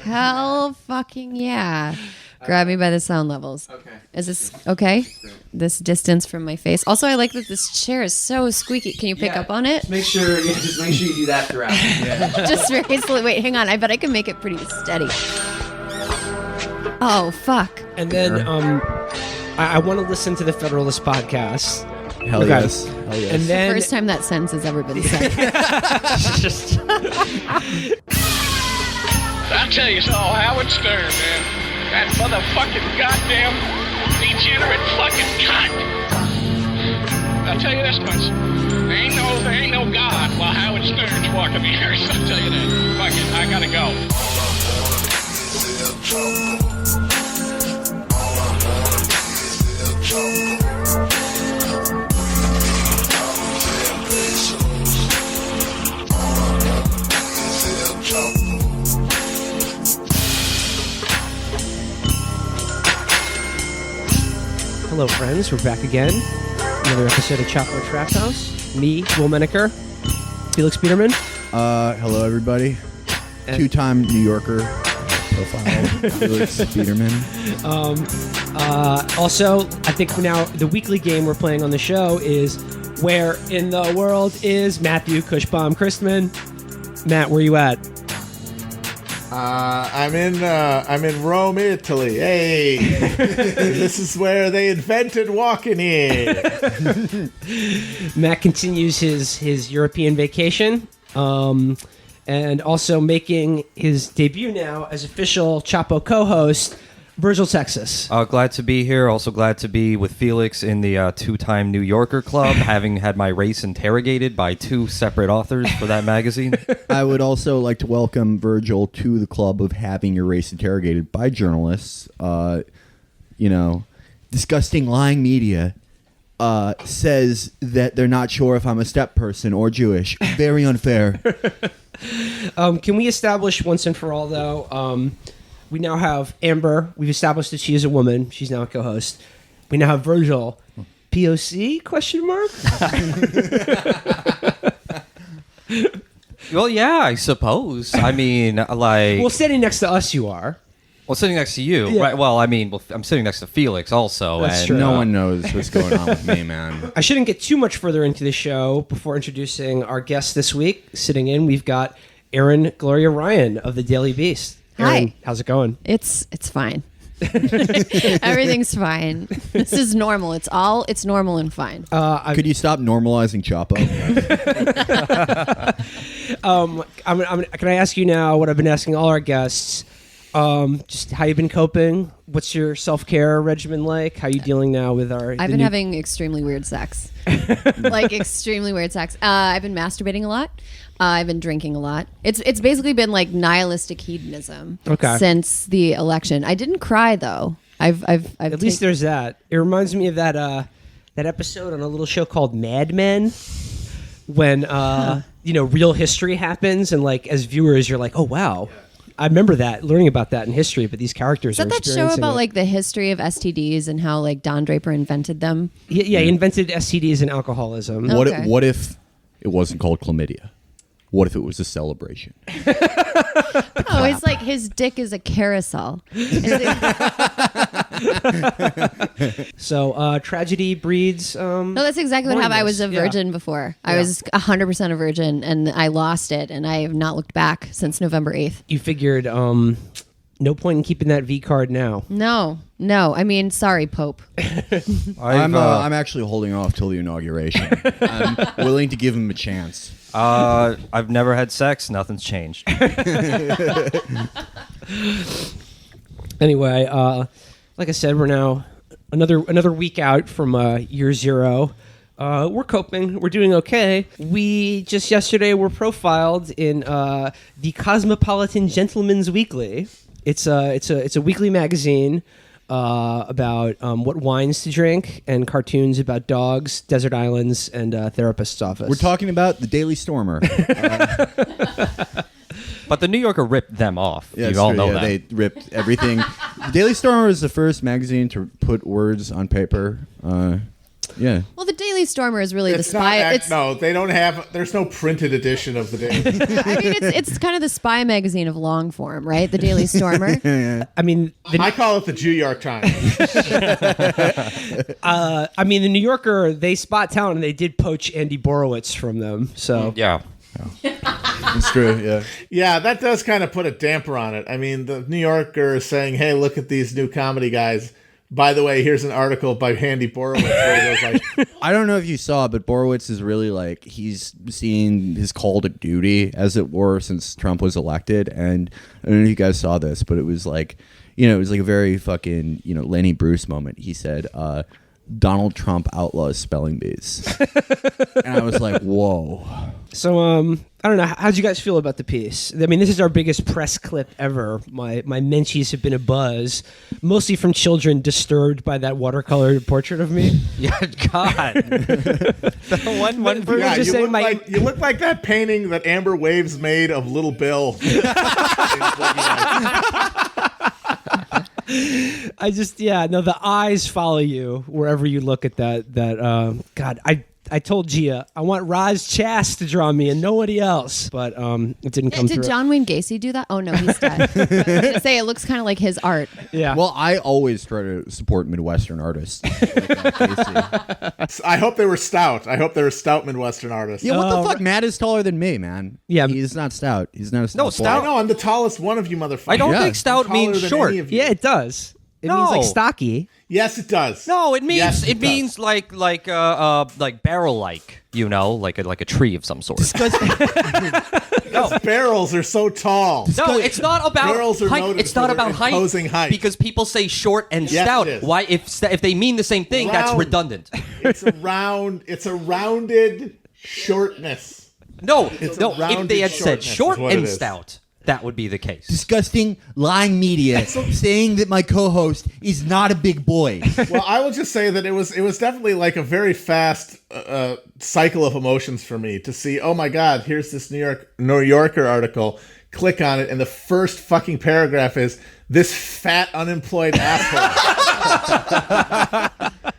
Hell fucking yeah. Grab me by the sound levels. Okay. Is this okay? This distance from my face. Also, I like that this chair is so squeaky. Can you pick up on it? Just make sure you do that throughout. Yeah. Just very slowly. Wait, hang on. I bet I can make it pretty steady. Oh, fuck. And then I want to listen to the Federalist Podcast. Hell yes. Hell yes. And then First time that sentence has ever been said. I'll tell you so, Howard Stern, man. That motherfucking goddamn degenerate fucking cunt. I'll tell you this much. There ain't no God while Howard Stern's walking the earth. I'll tell you that. Fuck it, I gotta go. hello, friends. We're back again. Another episode of Chapo Trap House. Me, Will Menaker, Felix Peterman. Hello, everybody. Two-time New Yorker profile, Felix Peterman. Also, I think now the weekly game we're playing on the show is Where in the World is Matthew Cushbaum Christman? Matt, where you at? I'm in Rome, Italy. Hey, this is where they invented walking in. Matt continues his European vacation, and also making his debut now as official Chapo co-host, Virgil, Texas. Glad to be here. Also glad to be with Felix in the two-time New Yorker club, having had my race interrogated by two separate authors for that magazine. I would also like to welcome Virgil to the club of having your race interrogated by journalists. Disgusting lying media says that they're not sure if I'm a step person or Jewish. Very unfair. Can we establish once and for all, though, we now have Amber. We've established that she is a woman. She's now a co-host. We now have Virgil. POC? Question mark? Well, yeah, I suppose. I mean, like... Well, standing next to us, you are. Well, sitting next to you, Yeah. right? Well, I mean, I'm sitting next to Felix also. That's and, true. No one knows what's going on with me, man. I shouldn't get too much further into the show before introducing our guest this week. Sitting in, we've got Erin Gloria Ryan of the Daily Beast. Erin, Hi. how's it going? It's fine. Everything's fine. This is normal. It's normal and fine. Could you stop normalizing Chapo? Can I ask you now what I've been asking all our guests? Just how you've been coping? What's your self-care regimen like? How are you dealing now with I've been having extremely weird sex. Like extremely weird sex. I've been masturbating a lot. I've been drinking a lot. It's basically been like nihilistic hedonism since the election. I didn't cry though. At least there's that. It reminds me of that episode on a little show called Mad Men, when real history happens, and like as viewers you're like, oh wow, I remember that, learning about that in history, but these characters Is that show about like the history of STDs and how like Don Draper invented them? Yeah, he invented STDs and alcoholism. Okay. What if it wasn't called chlamydia? What if it was a celebration? Oh, it's like his dick is a carousel. So tragedy breeds. No, that's exactly what happened. I was a Yeah. virgin before. I was 100% a virgin, and I lost it, and I have not looked back since November 8th. You figured no point in keeping that V card now. No. I mean, sorry, Pope. I'm actually holding off till the inauguration. I'm willing to give him a chance. I've never had sex. Nothing's changed. Anyway, like I said, we're now another week out from year zero. We're coping. We're doing okay. We just yesterday were profiled in the Cosmopolitan Gentleman's Weekly. It's a weekly magazine about what wines to drink and cartoons about dogs, desert islands, and therapist's office. We're talking about the Daily Stormer. But the New Yorker ripped them off. Yeah, you all know that. They ripped everything. The Daily Stormer was the first magazine to put words on paper. Yeah. Well, the Daily Stormer is really the spy. No, they don't have. There's no printed edition of the Daily. I mean, it's kind of the spy magazine of long form, right? The Daily Stormer. I mean, I call it the New York Times. I mean, the New Yorker, they spot talent and they did poach Andy Borowitz from them. So Yeah. It's true, yeah. Yeah, that does kind of put a damper on it. I mean, the New Yorker is saying, "Hey, look at these new comedy guys. By the way, here's an article by Andy Borowitz." Where he goes like, I don't know if you saw, but Borowitz is really like, he's seeing his call to duty, as it were, since Trump was elected. And I don't know if you guys saw this, but it was like, it was like a very fucking, Lenny Bruce moment. He said, Donald Trump outlaws spelling bees. And I was like, whoa. So, I don't know. How'd you guys feel about the piece? I mean, this is our biggest press clip ever. My menchies have been abuzz, mostly from children disturbed by that watercolor portrait of me. Yeah, God. one yeah, you look like that painting that Amber Waves made of Little Bill. The eyes follow you wherever you look at that. God, I told Gia I want Roz Chass to draw me and nobody else, but it didn't come through. Did John Wayne Gacy do that? Oh no, he's dead. I was gonna say it looks kind of like his art. Yeah. Well, I always try to support Midwestern artists. I hope they were stout. I hope they were stout Midwestern artists. Yeah, what the fuck? Matt is taller than me, man. Yeah. He's not stout. He's not a stout. No, stout. I know, I'm the tallest one of you motherfuckers. I don't Yeah. think stout I'm taller means than short. any of you. Yeah, it does. It means No. like stocky. Yes, it does. No, it means Yes, it means like barrel-like, like a tree of some sort. Barrels are so tall. No, it's not about Barrels are height. noted It's for not their about imposing height. because people say short and Yes, stout. it is. Why, if they mean the same thing, that's Round. redundant. It's a rounded shortness. No, It's a no. If rounded they had said shortness is short what it and is. stout, that would be the case. Disgusting lying media saying that my co-host is not a big boy. Well, I will just say that it was definitely like a very fast cycle of emotions for me to see, oh my God, here's this New Yorker article. Click on it, and the first fucking paragraph is, this fat unemployed asshole.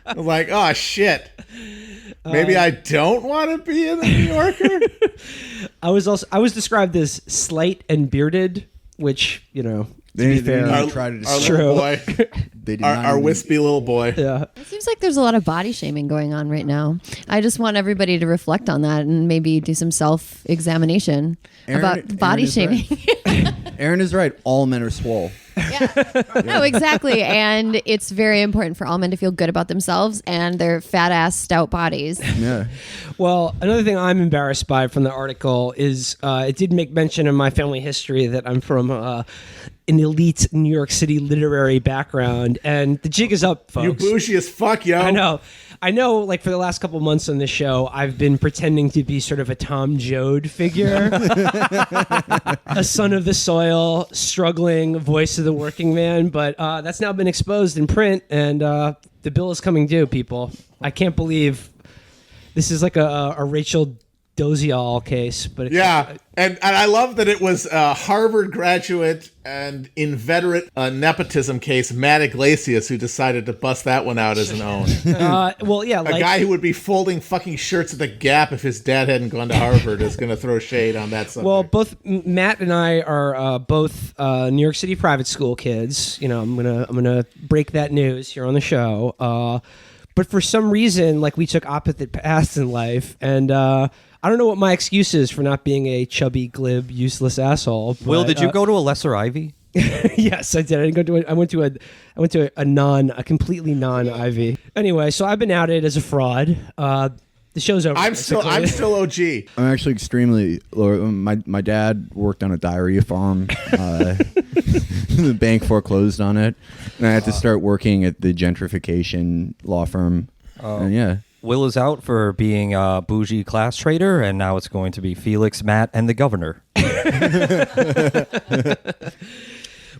I'm like, oh shit. Maybe I don't want to be in the New Yorker. I was described as slight and bearded, which to be fair, Our, try to our True. little boy, They did not our even- wispy little boy. yeah. It seems like there's a lot of body shaming going on right now. I just want everybody to reflect on that and maybe do some self-examination about body is shaming. right. Erin is right. All men are swole. No, exactly. And it's very important for all men to feel good about themselves and their fat ass stout bodies. Yeah. Well, another thing I'm embarrassed by from the article is it did make mention in my family history that I'm from an elite New York City literary background, and the jig is up, folks. You bougie as fuck, yo. I know, like, for the last couple months on this show, I've been pretending to be sort of a Tom Joad figure, a son of the soil, struggling voice of the working man, but that's now been exposed in print, and the bill is coming due, people. I can't believe this is like a Rachel Dozial case, but Yeah, and I love that it was a Harvard graduate and inveterate nepotism case, Matt Iglesias, who decided to bust that one out as an own. well, yeah, A like guy who would be folding fucking shirts at the Gap if his dad hadn't gone to Harvard is going to throw shade on that subject. well, both Matt and I are both New York City private school kids. I'm gonna break that news here on the show. But for some reason, like, we took opposite paths in life, and I don't know what my excuse is for not being a chubby, glib, useless asshole. But, Will, did you go to a lesser Ivy? Yes, I did. I went to a completely non-Ivy. Anyway, so I've been outed as a fraud. The show's over. I'm still OG. I'm actually extremely low. My dad worked on a diarrhea farm. The bank foreclosed on it, and I had to start working at the gentrification law firm. And yeah. Will is out for being a bougie class trader, and now it's going to be Felix, Matt, and the governor.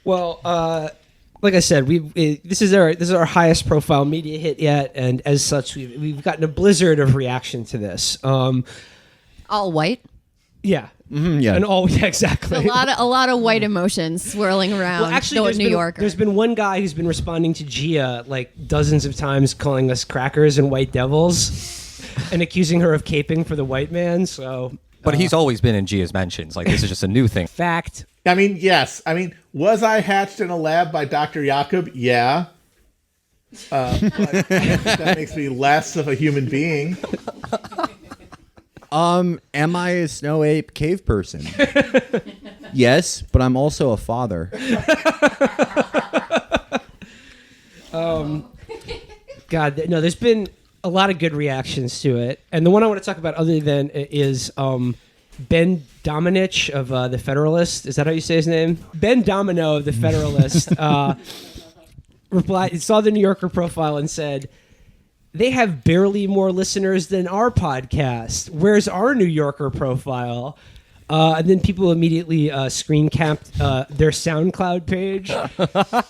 Well, like I said, this is our highest profile media hit yet, and as such, we've gotten a blizzard of reaction to this. All white. Yeah, Yeah. And exactly. A lot of white emotions swirling around. Well, actually, New Yorker. There's been one guy who's been responding to Gia like dozens of times, calling us crackers and white devils, and accusing her of caping for the white man. So, But he's always been in Gia's mentions. Like, this is just a new thing. Fact. I mean, yes. I mean, was I hatched in a lab by Dr. Jakob? Yeah. But that makes me less of a human being. Am I a snow ape cave person? Yes, but I'm also a father. God, no, there's been a lot of good reactions to it. And the one I want to talk about other than is Ben Domenech of the Federalist. Is that how you say his name? Ben Domino of the Federalist replied, saw the New Yorker profile and said, they have barely more listeners than our podcast. Where's our New Yorker profile? And then people immediately screen capped their SoundCloud page,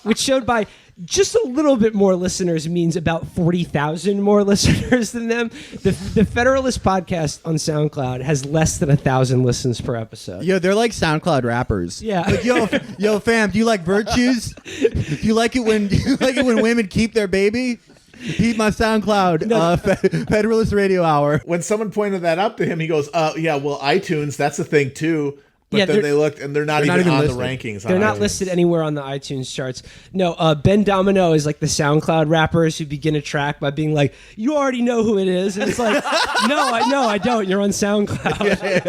which showed by just a little bit more listeners means about 40,000 more listeners than them. The Federalist Podcast on SoundCloud has less than 1,000 listens per episode. Yo, they're like SoundCloud rappers. Yeah. Like, yo, fam, do you like virtues? Do you like it when women keep their baby? Keep my SoundCloud Federalist Radio Hour. When someone pointed that out to him, he goes, yeah, well, iTunes, that's a thing too. But then they looked, and they're not even on listed. the rankings. They're not listed anywhere on the iTunes charts. No, Ben Domino is like the SoundCloud rappers who begin a track by being like, you already know who it is. And it's like, no, I don't. You're on SoundCloud.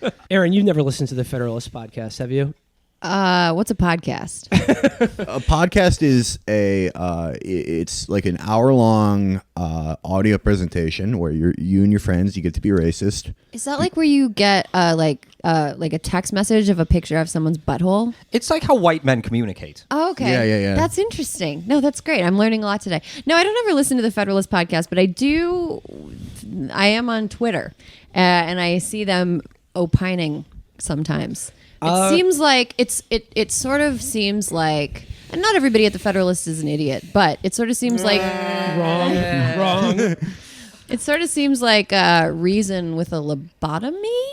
Yeah. Erin, you've never listened to the Federalist Podcast, have you? What's a podcast? A podcast is it's like an hour-long audio presentation where you and your friends, you get to be racist. Is that like where you get like a text message of a picture of someone's butthole? It's like how white men communicate. Oh, okay. Yeah. That's interesting. No, that's great. I'm learning a lot today. No, I don't ever listen to the Federalist Podcast, but I am on Twitter, and I see them opining sometimes. It seems like it sort of seems like, and not everybody at the Federalist is an idiot, but it sort of seems like Wrong. it sort of seems like Reason with a lobotomy.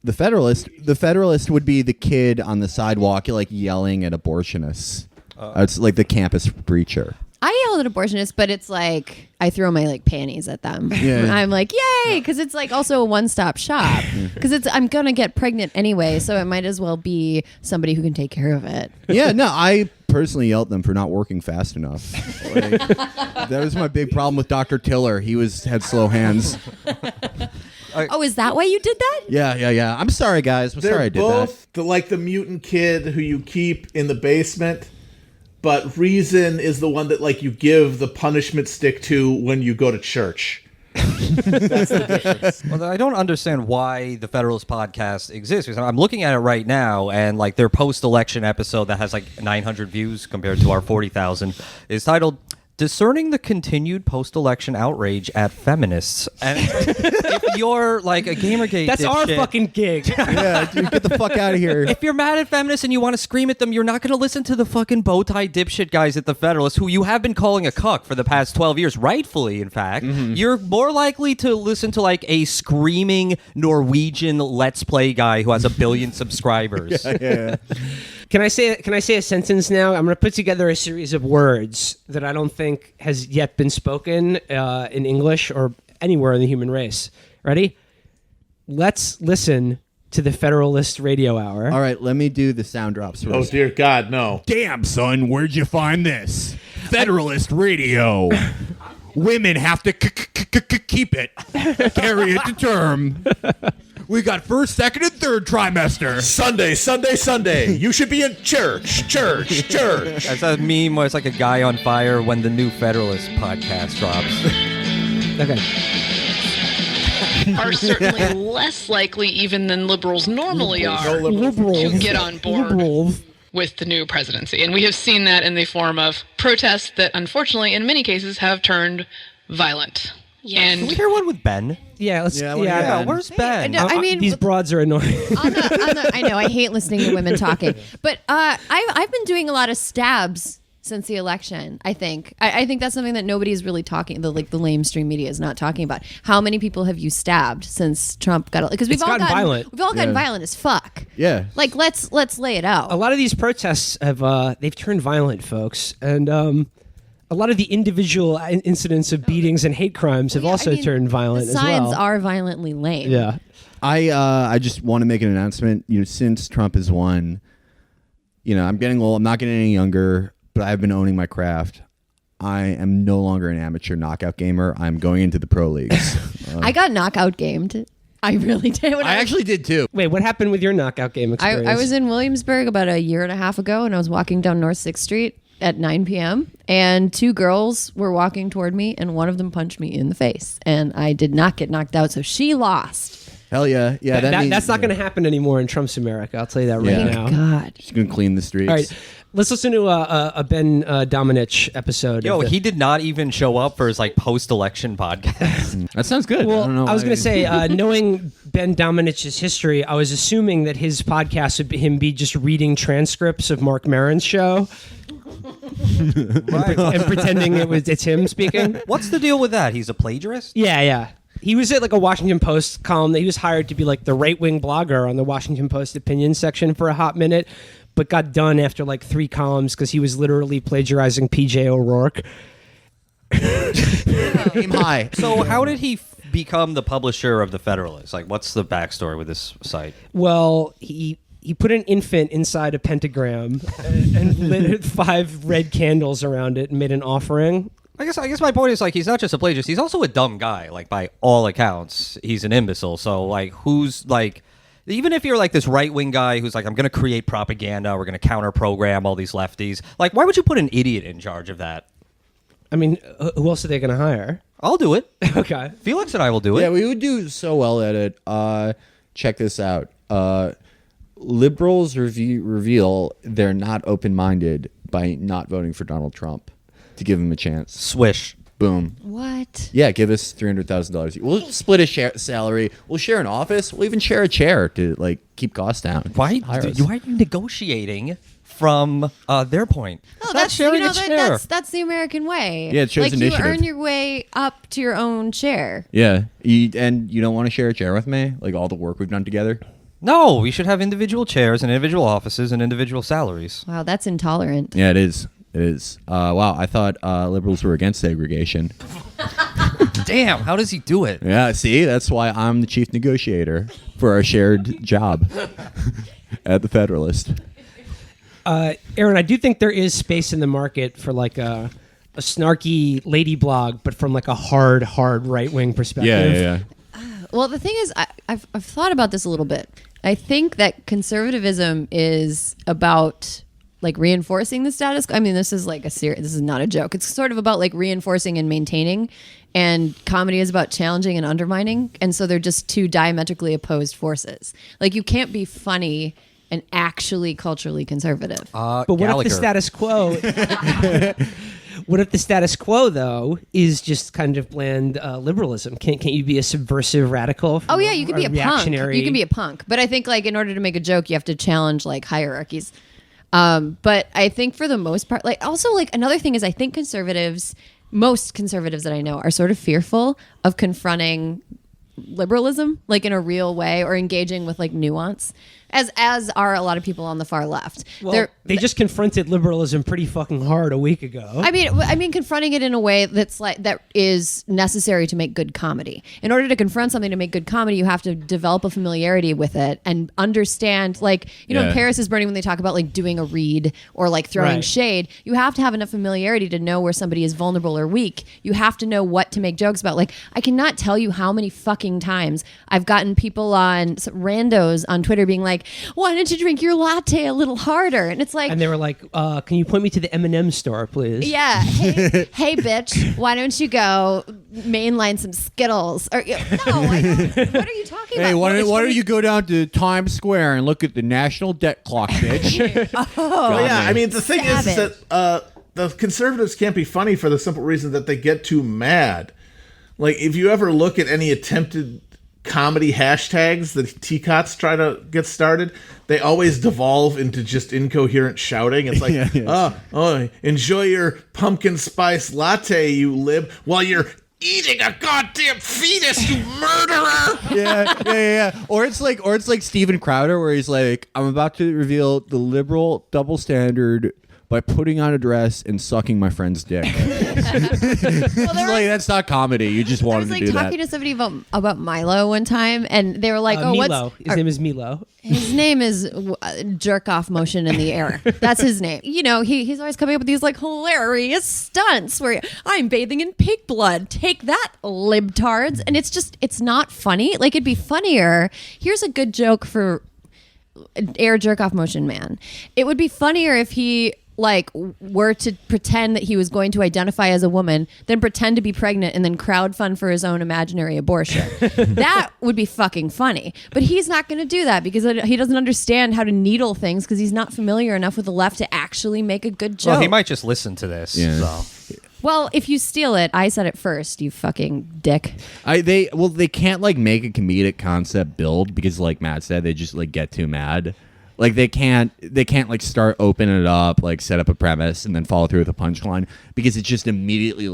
The Federalist would be the kid on the sidewalk like yelling at abortionists. It's like the campus preacher. I yell at abortionists, but it's like I throw my like panties at them. Yeah. I'm like, yay, because it's like also a one-stop shop. Because I'm gonna get pregnant anyway, so it might as well be somebody who can take care of it. Yeah, no, I personally yelled at them for not working fast enough. Like, that was my big problem with Dr. Tiller. He had slow hands. Oh, is that why you did that? Yeah. I'm sorry, guys. Sorry I did both the mutant kid who you keep in the basement. But Reason is the one that like you give the punishment stick to when you go to church. That's the difference. Well, I don't understand why the Federalist Podcast exists. Because I'm looking at it right now, and like their post-election episode that has like 900 views compared to our 40,000 is titled "Discerning the Continued Post-Election Outrage at Feminists." And if you're like a Gamergate, That's our fucking gig. Yeah, dude, get the fuck out of here. If you're mad at feminists and you want to scream at them, you're not going to listen to the fucking bow tie dipshit guys at the Federalist, who you have been calling a cuck for the past 12 years, rightfully, in fact. Mm-hmm. You're more likely to listen to like a screaming Norwegian Let's Play guy who has 1 billion subscribers. Yeah. Can I say a sentence now? I'm going to put together a series of words that I don't think has yet been spoken in English or anywhere in the human race. Ready? Let's listen to the Federalist Radio Hour. All right, let me do the sound drops first. Oh, dear God, no. Damn, son, where'd you find this? Federalist Radio. Women have to keep it. Carry it to term. We got first, second, and third trimester. Sunday. You should be in church. That's a meme where it's like a guy on fire when the new Federalist Podcast drops. Okay. Are certainly less likely even than liberals normally are to get on board with the new presidency. And we have seen that in the form of protests that unfortunately in many cases have turned violent. Yes. And Can we hear one with Ben? Yeah, let's. Yeah, where's Ben? I mean, these broads are annoying. I know I hate listening to women talking, but I've been doing a lot of stabs since the election. I think that's something that nobody's really talking. The lamestream media is not talking about. How many people have you stabbed since Trump got? Because we've all gotten violent. We've all gotten violent as fuck. Yeah. Like let's lay it out. A lot of these protests have they've turned violent, folks, and a lot of the individual incidents of beatings and hate crimes have also turned violent as well. The signs are violently lame. Yeah. I just want to make an announcement. Since Trump has won, I'm getting old. I'm not getting any younger, but I've been owning my craft. I am no longer an amateur knockout gamer. I'm going into the pro leagues. I got knockout gamed. I really did. I actually did too. Wait, what happened with your knockout game experience? I was in Williamsburg about a year and a half ago, and I was walking down North 6th Street at 9 p.m. and 2 girls were walking toward me, and one of them punched me in the face, and I did not get knocked out, so she lost. Hell yeah. Yeah, that's not going to happen anymore in Trump's America. I'll tell you that right now. God. She's going to clean the streets. All right. Let's listen to a Ben Domenech episode. Yo, he did not even show up for his post-election podcast. That sounds good. Well, I don't know. I was going to say, knowing Ben Domenech's history, I was assuming that his podcast would be him just reading transcripts of Mark Maron's show. Right. And pretending it's him speaking. What's the deal with that? He's a plagiarist? Yeah. He was at a Washington Post column. He was hired to be the right-wing blogger on the Washington Post opinion section for a hot minute, but got done after 3 columns because he was literally plagiarizing PJ O'Rourke. Aim high. So how did he become the publisher of the Federalist? What's the backstory with this site? Well, he put an infant inside a pentagram and lit 5 red candles around it and made an offering. I guess my point is he's not just a plagiarist, he's also a dumb guy. By all accounts, he's an imbecile. So who's even if you're this right-wing guy who's I'm going to create propaganda, we're going to counter-program all these lefties, why would you put an idiot in charge of that? I mean, who else are they going to hire? I'll do it. Okay. Felix and I will do it. Yeah, we would do so well at it. Check this out. Liberals reveal they're not open-minded by not voting for Donald Trump to give him a chance. Swish. Boom. What? Yeah, give us $300,000. We'll split a salary. We'll share an office. We'll even share a chair to keep costs down. Why are you negotiating from their point? Oh, That's sharing a chair. That's the American way. Yeah, it shows initiative. You earn your way up to your own chair. Yeah, and you don't want to share a chair with me? All the work we've done together? No, we should have individual chairs and individual offices and individual salaries. Wow, that's intolerant. Yeah, it is. It is. Wow, I thought liberals were against segregation. Damn, how does he do it? Yeah, see, that's why I'm the chief negotiator for our shared job at the Federalist. Erin, I do think there is space in the market for a snarky lady blog, but from a hard right-wing perspective. Yeah. Well, the thing is, I've thought about this a little bit. I think that conservatism is about reinforcing the status quo. I mean, this is this is not a joke. It's sort of about reinforcing and maintaining, and comedy is about challenging and undermining. And so they're just 2 diametrically opposed forces. You can't be funny and actually culturally conservative. But what if the status quo? What if the status quo, though, is just kind of bland liberalism? Can't you be a subversive radical? Oh yeah, you can be a punk. Reactionary? You can be a punk. But I think in order to make a joke, you have to challenge hierarchies. But I think for the most part, also another thing is I think most conservatives that I know are sort of fearful of confronting liberalism in a real way or engaging with nuance, as are a lot of people on the far left. Well, they just confronted liberalism pretty fucking hard a week ago. I mean confronting it in a way that is necessary to make good comedy. In order to confront something to make good comedy, you have to develop a familiarity with it and understand in Paris is Burning, when they talk about doing a read or throwing shade, you have to have enough familiarity to know where somebody is vulnerable or weak. You have to know what to make jokes about. I cannot tell you how many fucking times I've gotten people on randos on Twitter being why don't you drink your latte a little harder? And it's and they were can you point me to the M&M store, please? Yeah. Hey, bitch, why don't you go mainline some Skittles? Or no, I don't. What are you talking about? Hey, why don't you go down to Times Square and look at the national debt clock, bitch? Yeah. I mean, the thing is that the conservatives can't be funny for the simple reason that they get too mad. If you ever look at any attempted comedy hashtags that Teacots try to get started, they always devolve into just incoherent shouting. It's like, oh, enjoy your pumpkin spice latte, you lib, while you're eating a goddamn fetus, you murderer. Yeah. Or it's like Steven Crowder, where he's like, I'm about to reveal the liberal double standard by putting on a dress and sucking my friend's dick. That's not comedy. You just wanted to do that. I was talking to somebody about Milo one time, and they were like, Milo. His name is Milo. His name is jerk off motion in the air. That's his name. He's always coming up with these like hilarious stunts where I'm bathing in pig blood. Take that, libtards. And it's not funny. Like, it'd be funnier. Here's a good joke for air jerk off motion man. It would be funnier if he were to pretend that he was going to identify as a woman, then pretend to be pregnant, and then crowdfund for his own imaginary abortion. That would be fucking funny. But he's not going to do that because he doesn't understand how to needle things because he's not familiar enough with the left to actually make a good joke. Well, he might just listen to this. Yeah. So. Well, if you steal it, I said it first, you fucking dick. They can't make a comedic concept build because, like Matt said, they just get too mad. Like they can't start opening it up, set up a premise and then follow through with a punchline because it's just immediately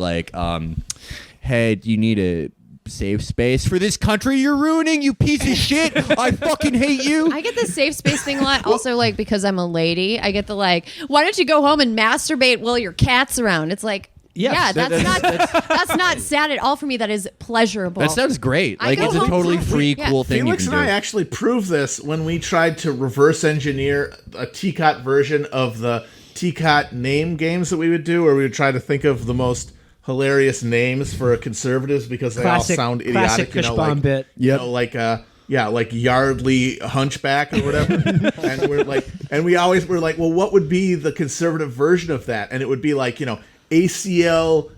hey, do you need a safe space for this country you're ruining, you piece of shit? I fucking hate you. I get the safe space thing a lot. Also, because I'm a lady, I get the why don't you go home and masturbate while your cat's around? It's like, yes, that's not sad at all for me. That is pleasurable. That sounds great. It's a totally free, cool thing Felix you can and do. I actually proved this when we tried to reverse engineer a Teacot version of the Teacot name games that we would do, where we would try to think of the most hilarious names for conservatives because they all sound idiotic. Classic Kushbomb bit. Like Yardley Hunchback or whatever. And we always were like, well, what would be the conservative version of that? And it would be ACLU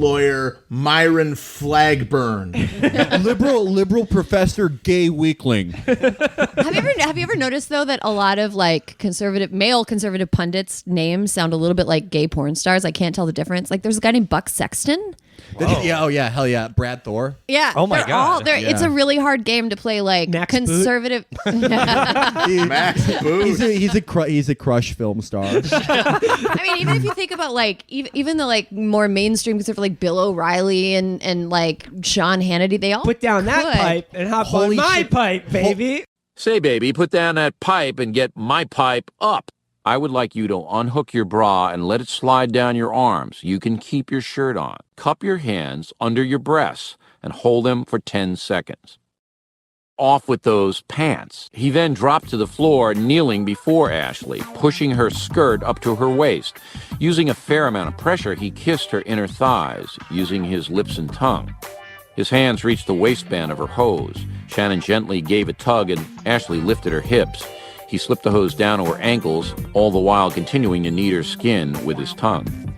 lawyer Myron Flagburn. liberal professor gay weakling. Have you ever noticed though that a lot of male conservative pundits' names sound a little bit like gay porn stars? I can't tell the difference. There's a guy named Buck Sexton. Hell yeah, Brad Thor. Yeah. Oh my God. It's a really hard game to play Max conservative. Max Boot. He's a crush film star. I mean, even if you think about even the more mainstream conservative Bill O'Reilly and Sean Hannity, they all put down that pipe and hop on my pipe, baby. Say, baby, put down that pipe and get my pipe up. I would like you to unhook your bra and let it slide down your arms. You can keep your shirt on. Cup your hands under your breasts and hold them for 10 seconds. Off with those pants. He then dropped to the floor, kneeling before Ashley, pushing her skirt up to her waist. Using a fair amount of pressure, he kissed her inner thighs, using his lips and tongue. His hands reached the waistband of her hose. Shannon gently gave a tug and Ashley lifted her hips. He slipped the hose down to her ankles, all the while continuing to knead her skin with his tongue.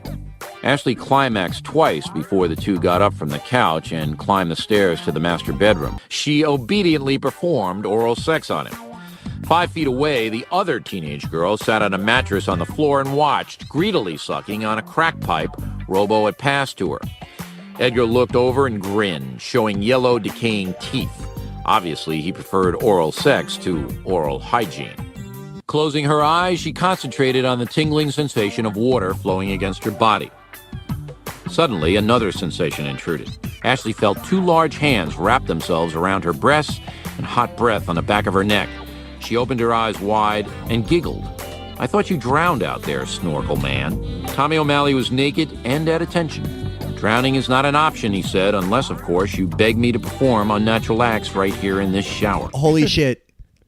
Ashley climaxed twice before the two got up from the couch and climbed the stairs to the master bedroom. She obediently performed oral sex on him. 5 feet away, the other teenage girl sat on a mattress on the floor and watched, greedily sucking on a crack pipe Robo had passed to her. Edgar looked over and grinned, showing yellow, decaying teeth. Obviously, he preferred oral sex to oral hygiene. Closing her eyes, she concentrated on the tingling sensation of water flowing against her body. Suddenly, another sensation intruded. Ashley felt 2 large hands wrap themselves around her breasts and hot breath on the back of her neck. She opened her eyes wide and giggled. "I thought you drowned out there, snorkel man." Tommy O'Malley was naked and at attention. "Drowning is not an option," he said, "unless, of course, you beg me to perform unnatural acts right here in this shower." Holy shit.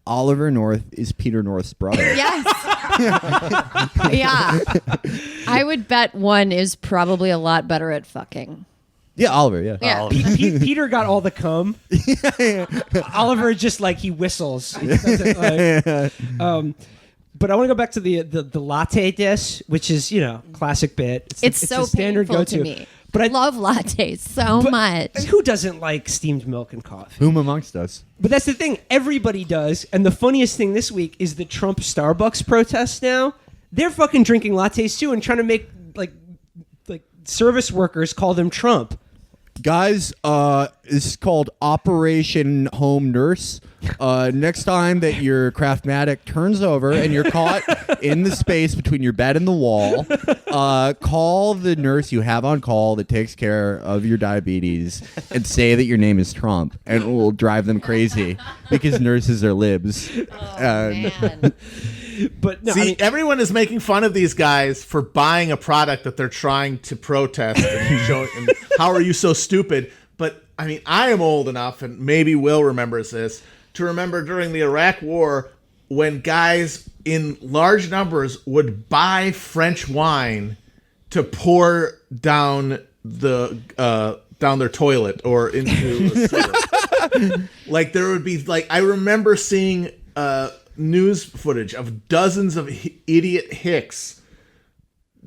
Oliver North is Peter North's brother. Yes. Yeah. I would bet one is probably a lot better at fucking. Yeah, Oliver, yeah. Peter got all the cum. Oliver just he whistles. He doesn't, but I want to go back to the latte dish, which is, classic bit. It's so a standard painful go-to. to me. But I love lattes so much. Who doesn't like steamed milk and coffee? Whom amongst us? But that's the thing. Everybody does. And the funniest thing this week is the Trump Starbucks protests now. They're fucking drinking lattes too and trying to make like service workers call them Trump. Guys, this is called Operation Home Nurse. Next time that your Craftmatic turns over and you're caught in the space between your bed and the wall, call the nurse you have on call that takes care of your diabetes and say that your name is Trump, and it will drive them crazy because nurses are libs. Man. But no, See, everyone is making fun of these guys for buying a product that they're trying to protest and show. And how are you so stupid? But I mean, I am old enough, and maybe Will remembers this, to remember during the Iraq War when guys in large numbers would buy French wine to pour down down their toilet or into a sewer. Like there would be I remember seeing news footage of dozens of idiot hicks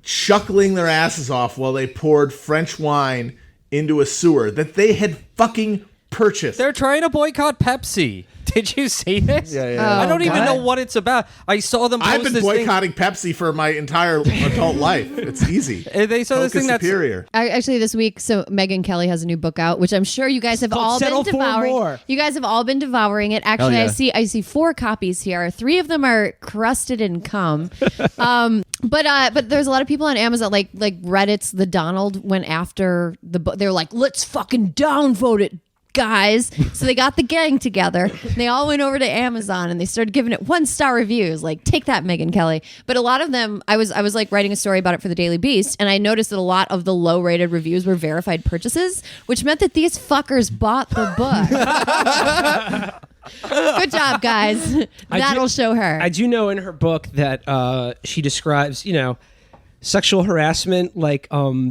chuckling their asses off while they poured French wine into a sewer that they had fucking purchased. They're trying to boycott Pepsi. Did you see this? Yeah. I don't even know what it's about. I saw them post I've been this boycotting Pepsi for my entire adult life. It's easy. They saw this Coke is thing that's superior. Actually, this week, so Megyn Kelly has a new book out, which I'm sure you guys have all been devouring. You guys have all been devouring it. Actually, yeah. I see 4 copies here. 3 of them are crusted in cum. But there's a lot of people on Amazon, like Reddit's The Donald went after the book. They're like, let's fucking downvote it, guys. So they got the gang together. They all went over to Amazon and they started giving it 1-star reviews. Like, take that, Megyn Kelly. But a lot of them, I was like writing a story about it for the Daily Beast, and I noticed that a lot of the low-rated reviews were verified purchases, which meant that these fuckers bought the book. Good job, guys. That'll show her. I do know in her book that she describes, sexual harassment like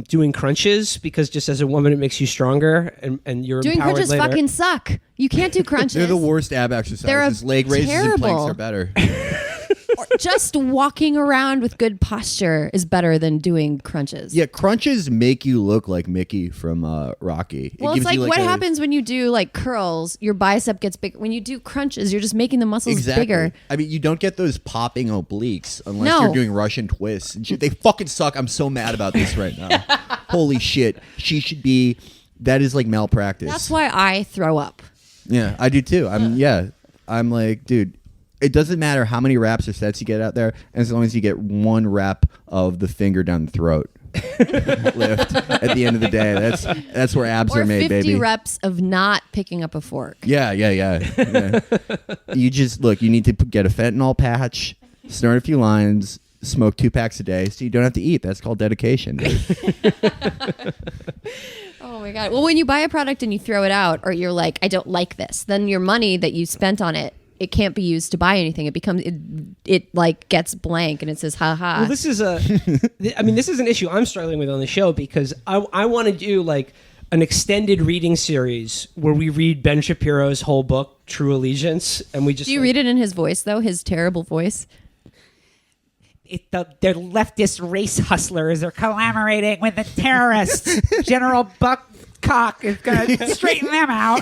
doing crunches, because just as a woman it makes you stronger and you're doing empowered crunches later. fucking suck. You can't do crunches. They're the worst ab exercises. Leg raises and planks are better. Just walking around with good posture is better than doing crunches. Yeah, crunches make you look like Mickey from Rocky. Well, it's like what happens when you do like curls, your bicep gets big. When you do crunches, you're just making the muscles bigger. I mean, you don't get those popping obliques unless you're doing Russian twists. And shit. They fucking suck. I'm so mad about this right now. Holy shit. That is like malpractice. That's why I throw up. Yeah, I do too. I'm like, dude, it doesn't matter how many reps or sets you get out there, as long as you get 1 rep of the finger down the throat lift at the end of the day. That's where abs are made, 50 baby. 50 reps of not picking up a fork. Yeah. You just look. You need to get a fentanyl patch, snort a few lines, smoke 2 packs a day, so you don't have to eat. That's called dedication, dude. Oh my God. Well, when you buy a product and you throw it out, or you're like, I don't like this, then your money that you spent on it can't be used to buy anything. It becomes it like gets blank and it says ha. Well, this is this is an issue I'm struggling with on the show, because I want to do like an extended reading series where we read Ben Shapiro's whole book, True Allegiance, and we just Do you read it in his voice though? His terrible voice? They're leftist race hustlers. They're collaborating with the terrorists. General Buckcock is going to straighten them out.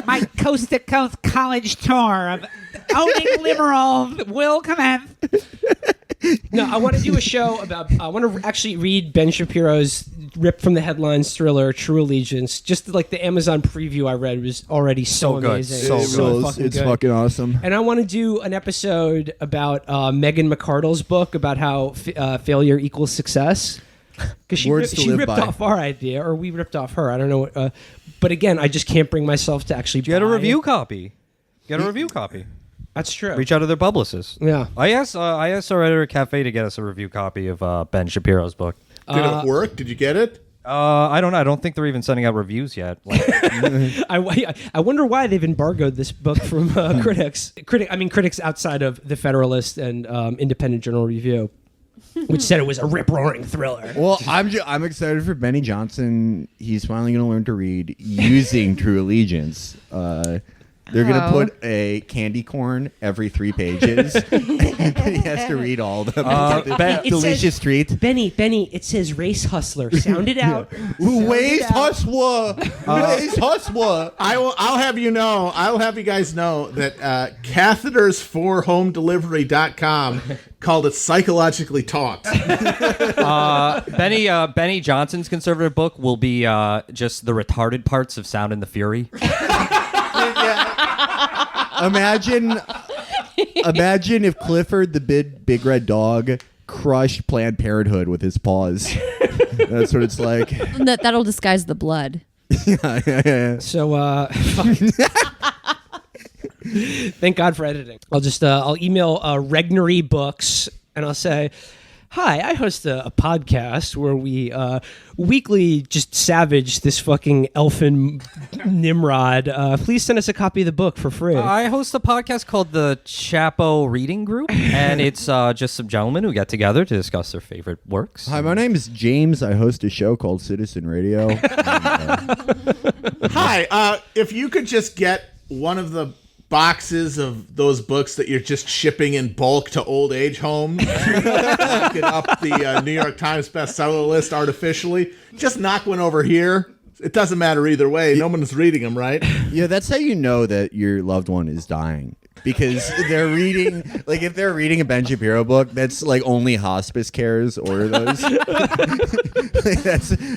My coast-to-coast college tour of owning liberal will commence. No, I want to do a show about. I want to actually read Ben Shapiro's ripped from the headlines thriller, True Allegiance. Just like the Amazon preview I read was already so amazing. It's fucking awesome. And I want to do an episode about Megan McArdle's book about how failure equals success. Because she ripped off our idea, or we ripped off her. I don't know. But again, I just can't bring myself to actually get a review copy. Get a review copy. That's true. Reach out to their publicist. Yeah. I asked our editor at Cafe to get us a review copy of Ben Shapiro's book. Did it work? Did you get it? I don't know. I don't think they're even sending out reviews yet. I wonder why they've embargoed this book from critics. Critics outside of the Federalist and Independent Journal Review, which said it was a rip-roaring thriller. Well, I'm excited for Benny Johnson. He's finally going to learn to read using True Allegiance. They're going to put a candy corn every 3 pages, and he has to read all of them. Delicious treat. Benny, it says race hustler. Sound it out. Waste hustler. Waste hustler. I'll have you guys know that cathetersforhomedelivery.com called it psychologically taut. Benny Johnson's conservative book will be just the retarded parts of Sound and the Fury. Imagine if Clifford the big red dog crushed Planned Parenthood with his paws. That's what it's like. That'll disguise the blood. Yeah. So, thank God for editing. I'll email Regnery Books and I'll say, hi, I host a podcast where we weekly just savage this fucking elfin Nimrod. Please send us a copy of the book for free. I host a podcast called the Chapo Reading Group, and it's just some gentlemen who get together to discuss their favorite works. Hi, my name is James. I host a show called Citizen Radio. Hi, if you could just get one of the boxes of those books that you're just shipping in bulk to old age homes, get up the New York Times bestseller list artificially. Just knock one over here. It doesn't matter either way. No one's reading them, right? Yeah, that's how you know that your loved one is dying. Because they're reading, like if they're reading a Ben Shapiro book, that's like only hospice cares order those. Like,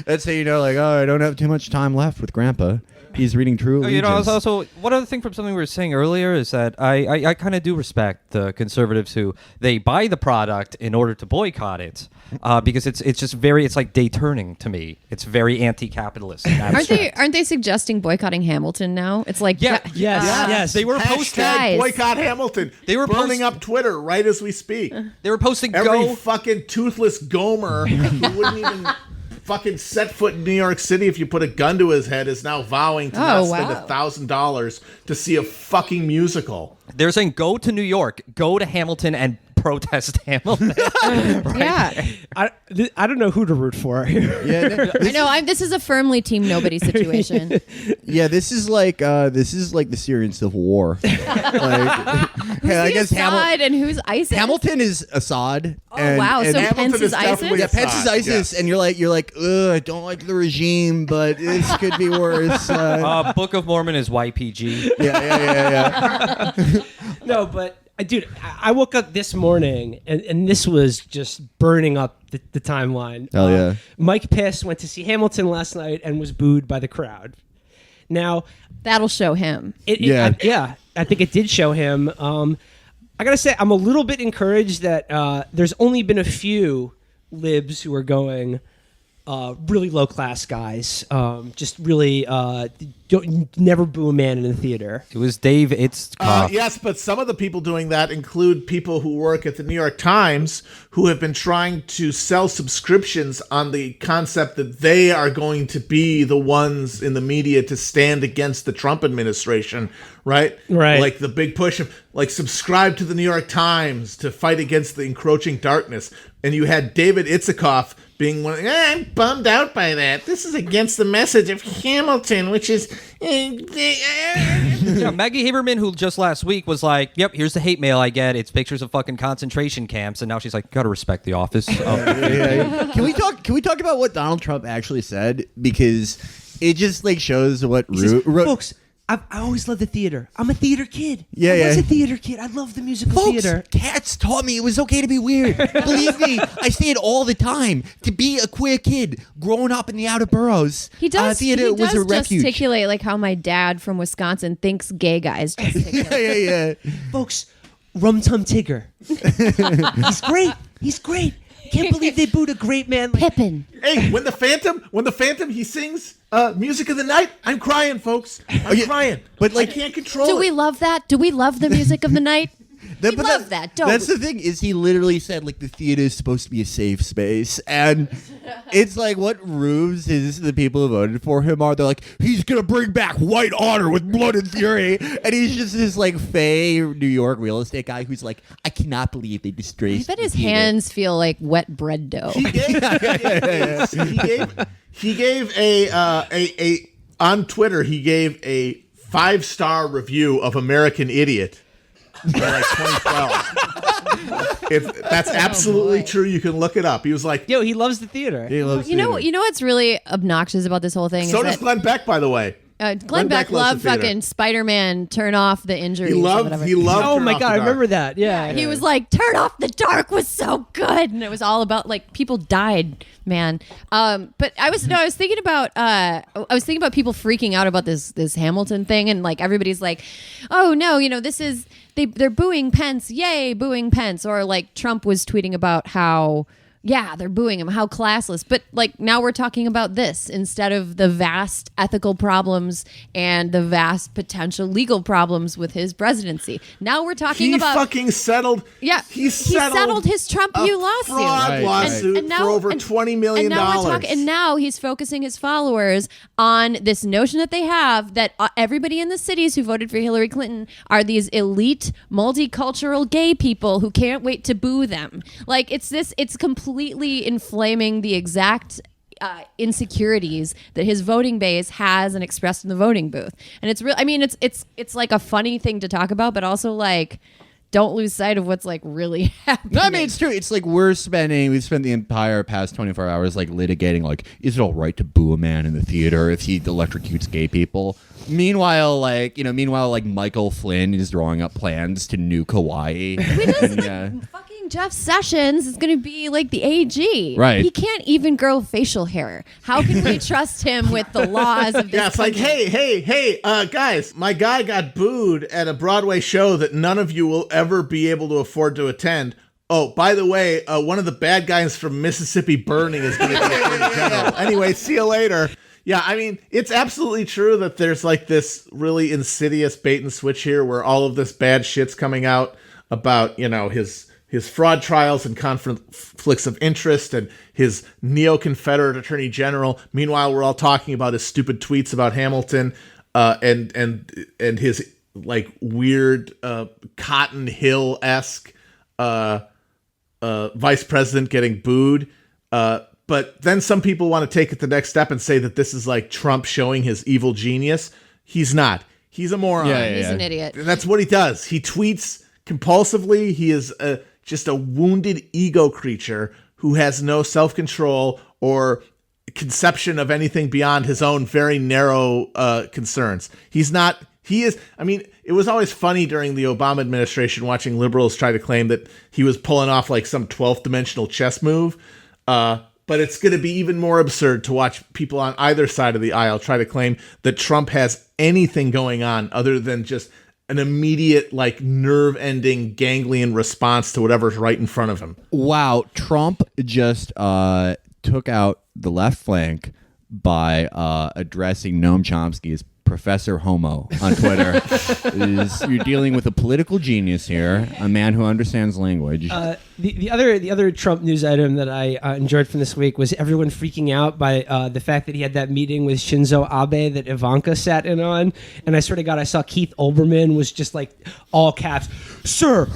that's how you know, like, oh, I don't have too much time left with Grandpa. He's reading True Allegiance. Also, one other thing from something we were saying earlier is that I kind of do respect the conservatives who they buy the product in order to boycott it because it's just it's like day turning to me. It's very anti-capitalist. Aren't they suggesting boycotting Hamilton now? It's like yes. They were posting boycott Hamilton. They were burning up Twitter right as we speak. They were posting every fucking toothless Gomer who wouldn't even fucking set foot in New York City if you put a gun to his head is now vowing to not spend $1,000 to see a fucking musical. They're saying go to New York, go to Hamilton and protest Hamilton. Right? Yeah. I don't know who to root for here. Yeah, I know. This is a firmly team nobody situation. Yeah, this is like the Syrian Civil War. Who's I guess Assad and who's ISIS? Hamilton is Assad. Oh wow! So Pence is ISIS. Yeah, Pence is ISIS, and you're like, ugh, I don't like the regime, but this could be worse. Book of Mormon is YPG. Yeah. No, but. Dude, I woke up this morning and this was just burning up the timeline. Hell yeah. Mike Piss went to see Hamilton last night and was booed by the crowd. Now, that'll show him. I think it did show him. I gotta say, I'm a little bit encouraged that there's only been a few libs who are going really low class guys. Just really don't never boo a man in the theater. It was Dave Itzkoff. Yes, but some of the people doing that include people who work at the New York Times who have been trying to sell subscriptions on the concept that they are going to be the ones in the media to stand against the Trump administration, right? Right. Like the big push of like subscribe to the New York Times to fight against the encroaching darkness. And you had David Itzkoff being one. I'm bummed out by that. This is against the message of Hamilton, which is. Yeah, Maggie Haberman, who just last week was like, "Yep, here's the hate mail I get. It's pictures of fucking concentration camps," and now she's like, "Gotta respect the office." Can we talk about what Donald Trump actually said, because it just like shows what folks. I always loved the theater. I'm a theater kid. Yeah, I was a theater kid. I love the musical theater. Cats taught me it was okay to be weird. Believe me, I say it all the time. To be a queer kid growing up in the outer boroughs, he does. Theater was a refuge. Gesticulate like how my dad from Wisconsin thinks gay guys gesticulate. Yeah. Folks, Rum Tum Tigger. He's great. Can't believe they booed a great man like Pippin. Hey, when the Phantom he sings Music of the Night, I'm crying, folks. I'm crying. But like, I can't control it. Do we love that? Do we love the music of the night? We love that, don't That's we? the thing, is he literally said like the theater is supposed to be a safe space, and it's like what rubes the people who voted for him are. They're like, he's gonna bring back white honor with blood and fury, and he's just this like fey New York real estate guy who's like, I cannot believe they disgraced. I bet his hands feel like wet bread dough. He gave a on Twitter. He gave a 5-star review of American Idiot in like 2012. That's absolutely true. You can look it up. He was like, Yo, he loves the theater. he loves You know theater. what's really obnoxious about this whole thing? So is does that Glenn Beck, by the way. Glenn Beck loves loved the theater. fucking Spider-Man. Turn off the injuries. He loved. Oh Turn my Off god, the I Dark. remember that. Yeah. He was like, "Turn Off the Dark" was so good, and it was all about like people died, man. But I was thinking about people freaking out about this Hamilton thing, and like everybody's like, "Oh no, this is they're booing Pence, yay, booing Pence," or like Trump was tweeting about how. Yeah, they're booing him. How classless. But like now we're talking about this instead of the vast ethical problems and the vast potential legal problems with his presidency. Now we're talking about fucking settled. Yeah, he settled his Trump U lawsuit. Fraud lawsuit for over $20 million. And now he's focusing his followers on this notion that they have that everybody in the cities who voted for Hillary Clinton are these elite, multicultural gay people who can't wait to boo them. Like it's completely inflaming the exact insecurities that his voting base has and expressed in the voting booth. And it's real. I mean, it's like a funny thing to talk about, but also like, don't lose sight of what's like really happening. No, I mean, it's true. It's like we've spent the entire past 24 hours like litigating, like, is it all right to boo a man in the theater if he electrocutes gay people? Meanwhile, Michael Flynn is drawing up plans to nuke Hawaii. Fucking Jeff Sessions is going to be like the AG. Right. He can't even grow facial hair. How can we trust him with the laws of this Yeah, it's like, hey, guys, my guy got booed at a Broadway show that none of you will ever be able to afford to attend. Oh, by the way, one of the bad guys from Mississippi Burning is going to be Attorney General. Anyway, see you later. Yeah, I mean, it's absolutely true that there's like this really insidious bait and switch here where all of this bad shit's coming out about, his fraud trials and conflicts of interest and his neo-Confederate Attorney General. Meanwhile, we're all talking about his stupid tweets about Hamilton and his like weird Cotton Hill-esque vice president getting booed. But then some people want to take it the next step and say that this is like Trump showing his evil genius. He's not. He's a moron. He's an idiot. And that's what he does. He tweets compulsively. He is just a wounded ego creature who has no self-control or conception of anything beyond his own very narrow concerns. I mean, it was always funny during the Obama administration watching liberals try to claim that he was pulling off like some 12th dimensional chess move. But it's going to be even more absurd to watch people on either side of the aisle try to claim that Trump has anything going on other than just an immediate, like, nerve-ending ganglion response to whatever's right in front of him. Wow, Trump just took out the left flank by addressing Noam Chomsky as Professor Homo on Twitter. You're dealing with a political genius here, a man who understands language. The other Trump news item that I enjoyed from this week was everyone freaking out by the fact that he had that meeting with Shinzo Abe that Ivanka sat in on. And I swear to God, I saw Keith Olbermann was just like all caps, "Sir,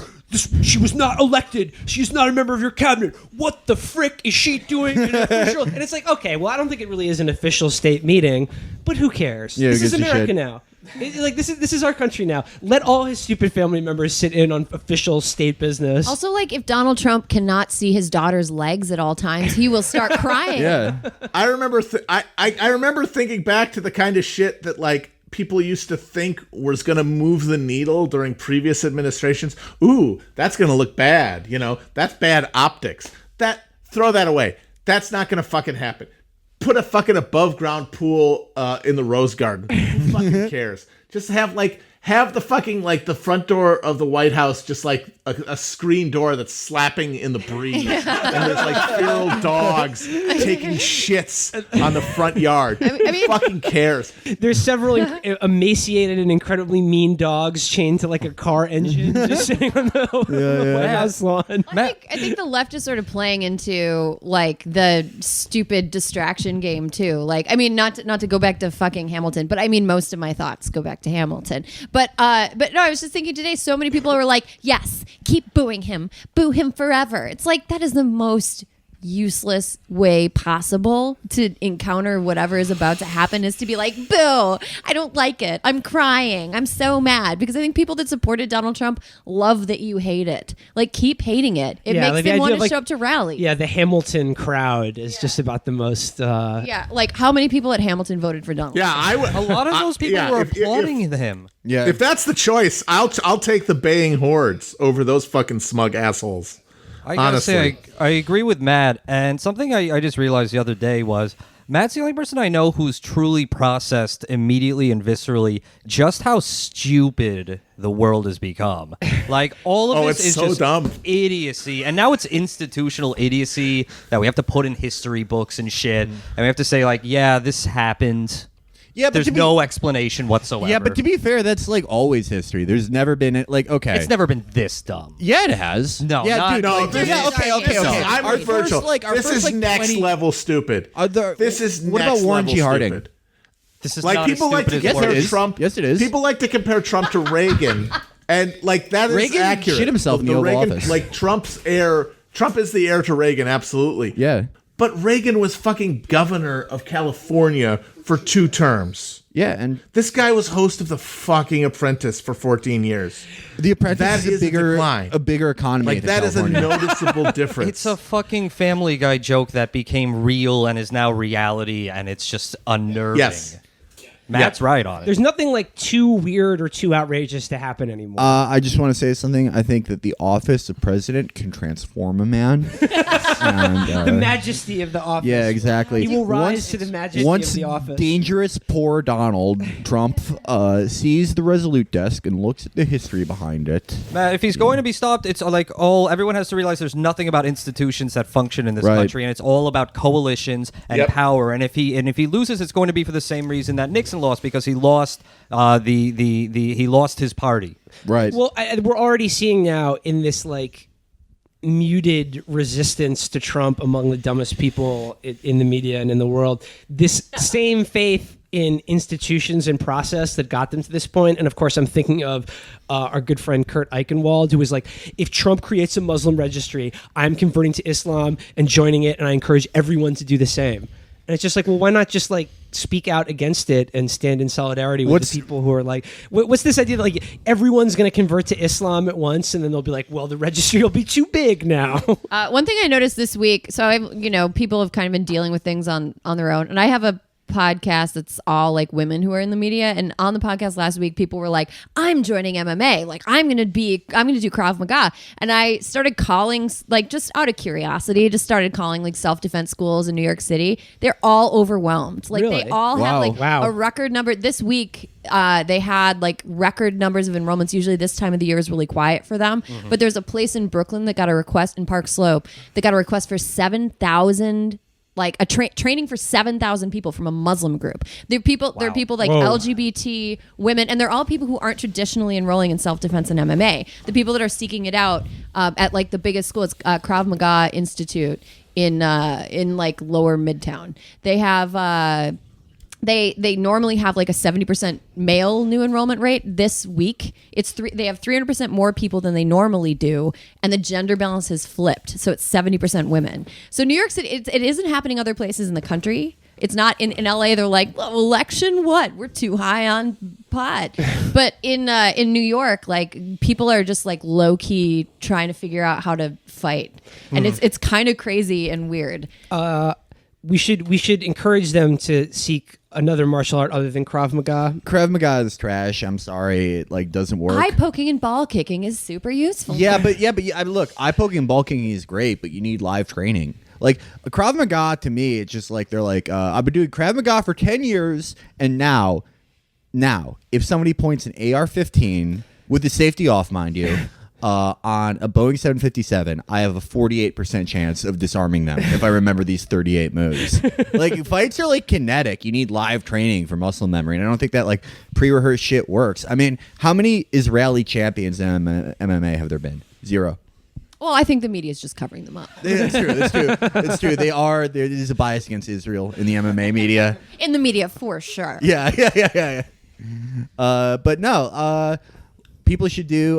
she was not elected. She's not a member of your cabinet. What the frick is she doing in an official?" And it's like, okay, well, I don't think it really is an official state meeting, but who cares? Yeah, this is who gives a America shit? now. Like this is our country now. Let all his stupid family members sit in on official state business. Also, like, if Donald Trump cannot see his daughter's legs at all times, he will start crying. Yeah. I remember I remember thinking back to the kind of shit that, like, people used to think was going to move the needle during previous administrations. Ooh, that's going to look bad. That's bad optics. Throw that away. That's not going to fucking happen. Put a fucking above ground pool in the Rose Garden. Who fucking cares? Just have the fucking, like, the front door of the White House just like a screen door that's slapping in the breeze. And there's like feral dogs taking shits on the front yard. I mean, who fucking cares? There's several emaciated and incredibly mean dogs chained to like a car engine just sitting on the White House lawn. I think the left is sort of playing into like the stupid distraction game too. Like, I mean, not to go back to fucking Hamilton, but I mean, most of my thoughts go back to Hamilton. But no, I was just thinking today, so many people were like, yes, keep booing him, boo him forever. It's like, that is the most useless way possible to encounter whatever is about to happen is to be like, boo, I don't like it. I'm crying. I'm so mad. Because I think people that supported Donald Trump love that you hate it. Like, keep hating it. It makes them want to show up to rally. Yeah, the Hamilton crowd is just about the most... Yeah, like how many people at Hamilton voted for Donald Trump? A lot of those people were applauding him. Yeah. If that's the choice, I'll take the baying hordes over those fucking smug assholes. I gotta say, I agree with Matt, and something I just realized the other day was Matt's the only person I know who's truly processed immediately and viscerally just how stupid the world has become. Like, all of this is so just dumb. idiocy, and now it's institutional idiocy that we have to put in history books and shit, and we have to say, like, yeah, this happened. Yeah, but there's no explanation whatsoever. Yeah, but to be fair, that's like always history. There's never been okay. It's never been this dumb. Yeah, it has. No, yeah, not, dude. No, This is Virgil. like This is next level stupid. This is what next about Warren level G. Harding? stupid. This is like not people as like to stupid as compare Warren. Trump. Yes, it is. People like to compare Trump to Reagan, and like that is Reagan accurate. shit himself in the Oval Reagan, Office. Like Trump's heir. Trump is the heir to Reagan, absolutely. Yeah. But Reagan was fucking governor of California for 2 terms. Yeah, and This guy was host of The fucking Apprentice for 14 years. The Apprentice That is is a bigger decline. economy. Like, that is a noticeable difference. It's a fucking Family Guy joke that became real and is now reality, and it's just unnerving. Yes. Matt's right on it. There's nothing like too weird or too outrageous to happen anymore. I just want to say something. I think that the office of president can transform a man. And, the majesty of the office. Yeah, exactly. He will rise to the majesty of the office. Dangerous poor Donald Trump sees the Resolute desk and looks at the history behind it. Matt, if he's going to be stopped, it's like everyone has to realize there's nothing about institutions that function in this country, and it's all about coalitions and power. And if he loses, it's going to be for the same reason that Nixon lost, because he lost he lost his party. Right. Well, we're already seeing now in this like muted resistance to Trump among the dumbest people in the media and in the world, this same faith in institutions and process that got them to this point. And of course, I'm thinking of our good friend Kurt Eichenwald, who was like, if Trump creates a Muslim registry, I'm converting to Islam and joining it, and I encourage everyone to do the same. And it's just like, well, why not just like speak out against it and stand in solidarity with the people who are like, what's this idea that like everyone's going to convert to Islam at once, and then they'll be like, well, the registry will be too big now. One thing I noticed this week, so people have kind of been dealing with things on their own, and I have a podcast that's all like women who are in the media, and on the podcast last week people were like, I'm joining MMA, like I'm gonna do Krav Maga, and I started calling, like just out of curiosity, started calling like self-defense schools in New York City. They're all overwhelmed. Like Really? they all have like a record number this week. They had like record numbers of enrollments. Usually this time of the year is really quiet for them, but there's a place in Brooklyn that got a request in Park Slope that got a request for 7,000, like a training for 7,000 people from a Muslim group. They're people like LGBT women, and they're all people who aren't traditionally enrolling in self-defense and MMA. The people that are seeking it out at like the biggest school, it's Krav Maga Institute in like Lower Midtown. They have they normally have like a 70% male new enrollment rate. This week they have 300% more people than they normally do, and the gender balance has flipped, so it's 70% women. So New York City, it isn't happening other places in the country. It's not in LA. They're like, well, election what? We're too high on pot. But in New York, like people are just like low key trying to figure out how to fight, and it's kind of crazy and weird. We should encourage them to seek another martial art other than Krav Maga. Krav Maga is trash. I'm sorry, it like doesn't work. Eye poking and ball kicking is super useful. But look, eye poking and ball kicking is great, but you need live training. Like Krav Maga, to me, it's just like they're like, I've been doing Krav Maga for 10 years, and now, if somebody points an AR-15 with the safety off, mind you, on a Boeing 757, I have a 48% chance of disarming them if I remember these 38 moves. Like, fights are like kinetic. You need live training for muscle memory, and I don't think that like pre-rehearsed shit works. I mean, how many Israeli champions in MMA have there been? 0. Well, I think the media is just covering them up. That's true. There is a bias against Israel in the MMA media. In the media, for sure. Yeah. But no, people should do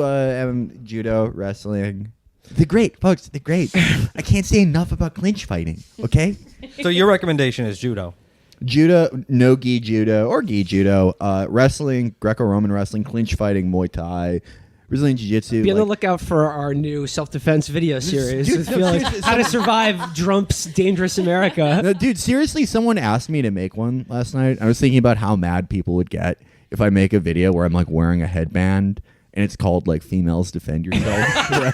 judo, wrestling. They're great, folks. They're great. I can't say enough about clinch fighting. Okay. So your recommendation is judo. Judo, no gi judo or gi judo, wrestling, Greco-Roman wrestling, clinch fighting, Muay Thai, Brazilian Jiu-Jitsu. Be on the lookout for our new self-defense video series. With Felix, How to Survive Drump's Dangerous America. No, dude, seriously, someone asked me to make one last night. I was thinking about how mad people would get if I make a video where I'm like wearing a headband. And it's called like "Females Defend Yourself." I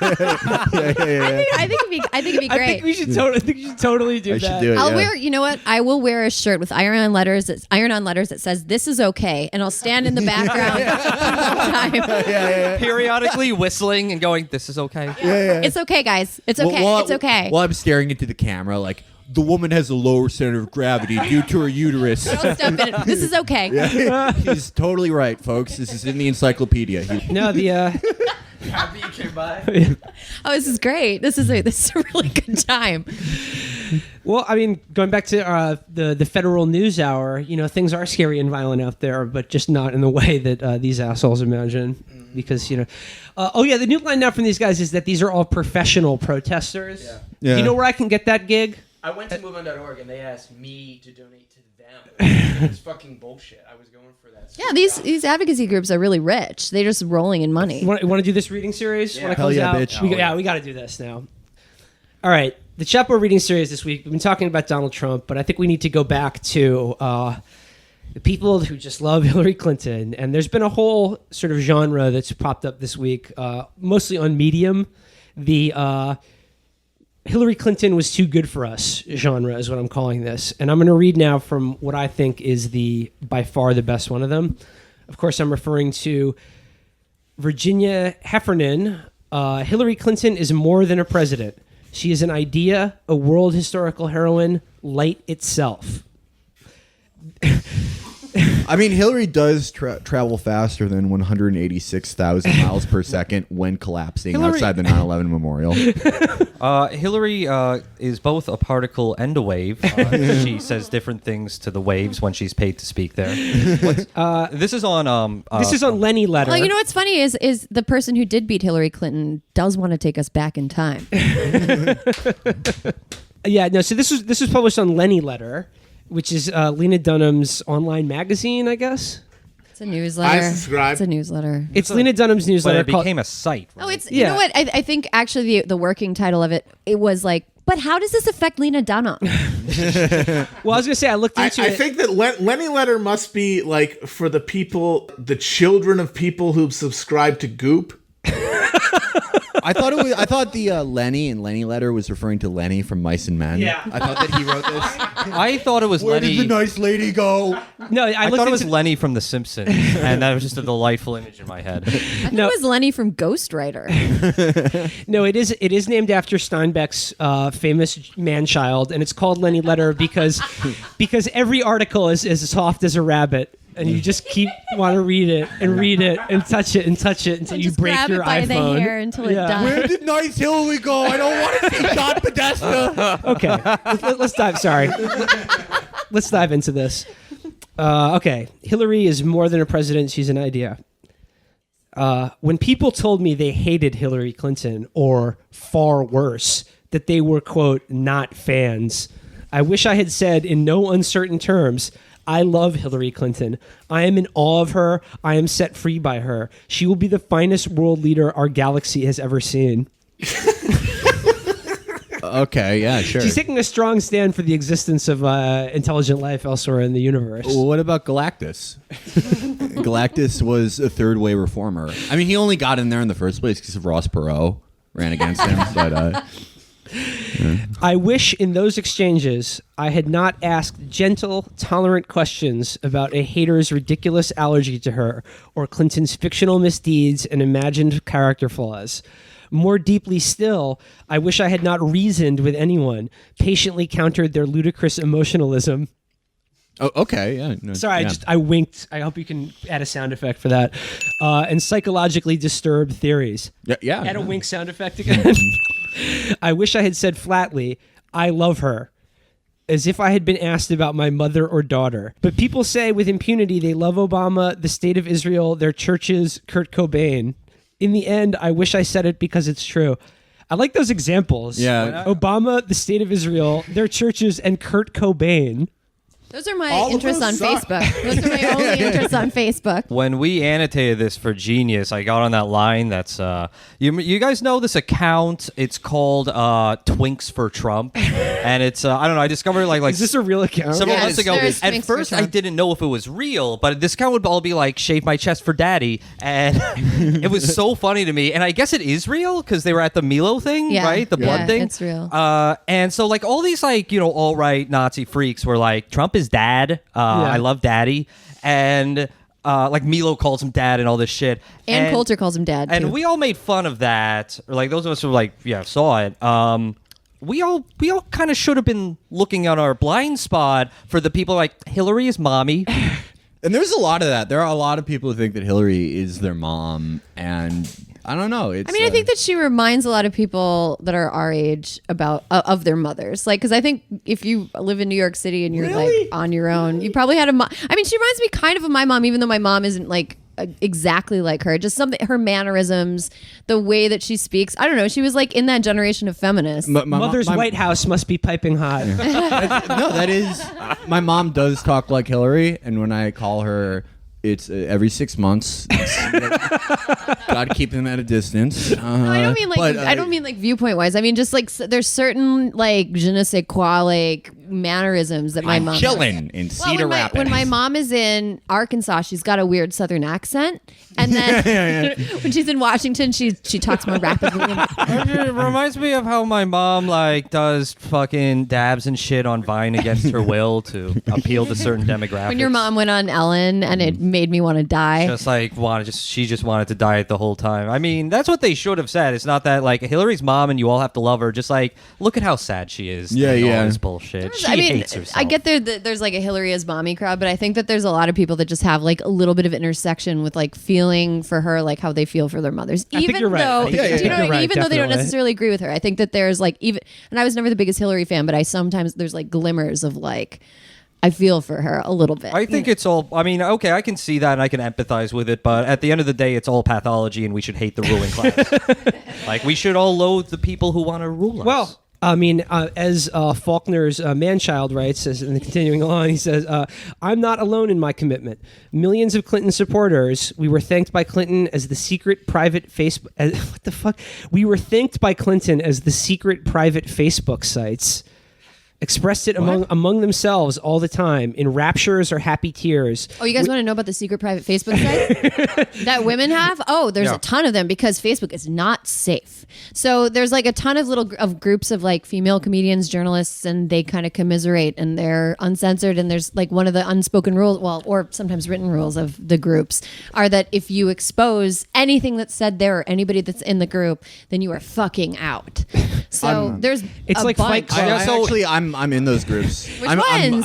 think it'd be great. I think you should totally do that. Should do it, I'll wear. You know what? I will wear a shirt with iron-on letters that says "This is okay," and I'll stand in the background the whole time. Periodically whistling and going, "This is okay." It's okay, guys. It's okay. It's okay. While I'm staring into the camera, like the woman has a lower center of gravity due to her uterus. Don't step in it. This is okay. He's totally right, folks. This is in the encyclopedia. No, the Happy you came by. Oh, this is great. This is a really good time. Well, I mean, going back to the Federal News Hour, you know, things are scary and violent out there, but just not in the way that these assholes imagine. Because, you know, the new line now from these guys is that these are all professional protesters. Yeah. You know where I can get that gig? I went to MoveOn.org and they asked me to donate to them. It's fucking bullshit. I was going for that. Yeah, these advocacy groups are really rich. They're just rolling in money. You want to do this reading series? Yeah. Wanna Hell close yeah, out? bitch. We got to do this now. All right. The Chapo reading series this week, we've been talking about Donald Trump, but I think we need to go back to the people who just love Hillary Clinton. And there's been a whole sort of genre that's popped up this week, mostly on Medium. The Hillary Clinton was too good for us genre is what I'm calling this. And I'm going to read now from what I think is by far the best one of them. Of course, I'm referring to Virginia Heffernan. Hillary Clinton is more than a president. She is an idea, a world historical heroine, light itself. I mean, Hillary does travel faster than 186,000 miles per second when collapsing outside the 9/11 memorial. Hillary is both a particle and a wave. She says different things to the waves when she's paid to speak there. This is on. This is on Lenny Letter. Well, you know what's funny is the person who did beat Hillary Clinton does want to take us back in time. Yeah, no. So this was published on Lenny Letter, which is Lena Dunham's online magazine, I guess. It's a newsletter. I subscribe. It's a newsletter. It's Lena Dunham's newsletter. But it became a site. Right? Oh, it's you know what? I think actually the working title of it was like, but how does this affect Lena Dunham? Well, I was gonna say I looked into it. I think that Lenny Letter must be like for the people, the children of people who subscribe to Goop. I thought the Lenny and Lenny Letter was referring to Lenny from Mice and Men. Yeah. I thought that he wrote this. I thought it was Where Lenny. did the nice lady go? No, I looked thought it was into- Lenny from The Simpsons, and that was just a delightful image in my head. I thought No. it was Lenny from Ghostwriter. No, it is named after Steinbeck's famous man-child, and it's called Lenny Letter because every article is as soft as a rabbit. And you just want to read it and touch it until you Just break grab your it by iPhone. the hair until it dies. Where did nice Hillary go? I don't want to see John Podesta. Okay, let's dive. Sorry, let's dive into this. Okay, Hillary is more than a president; she's an idea. When people told me they hated Hillary Clinton, or far worse, that they were quote not fans, I wish I had said in no uncertain terms, I love Hillary Clinton. I am in awe of her. I am set free by her. She will be the finest world leader our galaxy has ever seen. Okay, yeah, sure. She's taking a strong stand for the existence of intelligent life elsewhere in the universe. Well, what about Galactus? Galactus was a third-way reformer. I mean, he only got in there in the first place because of Ross Perot ran against him. But I wish in those exchanges I had not asked gentle, tolerant questions about a hater's ridiculous allergy to her or Clinton's fictional misdeeds and imagined character flaws. More deeply still, I wish I had not reasoned with anyone, patiently countered their ludicrous emotionalism. oh, okay, yeah. No, Sorry, yeah. I winked. I hope you can add a sound effect for that. And psychologically disturbed theories. Yeah. Add a wink sound effect again. I wish I had said flatly, I love her, as if I had been asked about my mother or daughter. But people say with impunity they love Obama, the state of Israel, their churches, Kurt Cobain. In the end, I wish I said it because it's true. I like those examples. Yeah. Obama, the State of Israel, their churches, and Kurt Cobain. Those are my All of interests on those suck. Facebook. Those are my only interests on Facebook. When we annotated this for Genius, I got on that line that's you guys know this account. It's called Twinks for Trump, and it's I don't know. I discovered like Is this a real account? several Yes, months ago. there's At Twinks for first, I Trump. didn't know if it was real, but this account would all be like "Shave my chest for daddy," and it was so funny to me. And I guess it is real because they were at the Milo thing, Yeah. right? The blood Yeah, thing. it's real. And so like all these like alt-right Nazi freaks were like Trump is dad. I love daddy, and like Milo calls him dad and all this shit. And Coulter calls him dad, And too. we all made fun of that. Or like those of us who like saw it. We all kind of should have been looking at our blind spot for the people like Hillary is mommy. And there's a lot of that. There are a lot of people who think that Hillary is their mom, and I don't know. It's, I think that she reminds a lot of people that are our age about of their mothers. Like, because I think if you live in New York City and you're like on your own, you probably had a mom. I mean, she reminds me kind of my mom, even though my mom isn't like exactly like her. Just something, her mannerisms, the way that she speaks. I don't know. She was like in that generation of feminists. Mother's White House must be piping hot. No, that is. My mom does talk like Hillary, and when I call her, it's every 6 months. Got to keep them at a distance. No, I don't mean like I don't mean like viewpoint wise. I mean just like there's certain like je ne sais quoi like mannerisms that my mom chilling in Cedar Rapids. When my mom is in Arkansas, she's got a weird Southern accent, and then when she's in Washington, she talks more rapidly. It reminds me of how my mom like does fucking dabs and shit on Vine against her will to appeal to certain demographics. When your mom went on Ellen, and it made me want to die. She just wanted to diet the whole time. I mean, that's what they should have said. It's not that like Hillary's mom and you all have to love her. Just like look at how sad she is. Yeah, and yeah. All this bullshit. She hates herself. I get there's like a Hillary as mommy crowd, but I think that there's a lot of people that just have like a little bit of intersection with like feeling for her, like how they feel for their mothers. I think you're right. Though, I think do you know what I mean? right, Even though they don't definitely. necessarily agree with her, I think that there's like and I was never the biggest Hillary fan, but I sometimes there's like glimmers of like I feel for her a little bit. I think it's all. I mean, okay, I can see that and I can empathize with it, but at the end of the day, it's all pathology, and we should hate the ruling class. Like we should all loathe the people who want to rule us. Well, I mean, as Faulkner's man-child writes, and continuing on, he says, I'm not alone in my commitment. Millions of Clinton supporters, we were thanked by Clinton as the secret private Facebook... what the fuck? We were thanked by Clinton as the secret private Facebook sites. Expressed it among themselves all the time in raptures or happy tears. Oh, you guys want to know about the secret private Facebook site that women have? Oh, there's a ton of them because Facebook is not safe. So there's like a ton of little groups of like female comedians, journalists, and they kind of commiserate and they're uncensored. And there's like one of the unspoken rules, or sometimes written rules of the groups are that if you expose anything that's said there or anybody that's in the group, then you are fucking out. So there's it's a like bunch. I'm in those groups. Which I'm ones?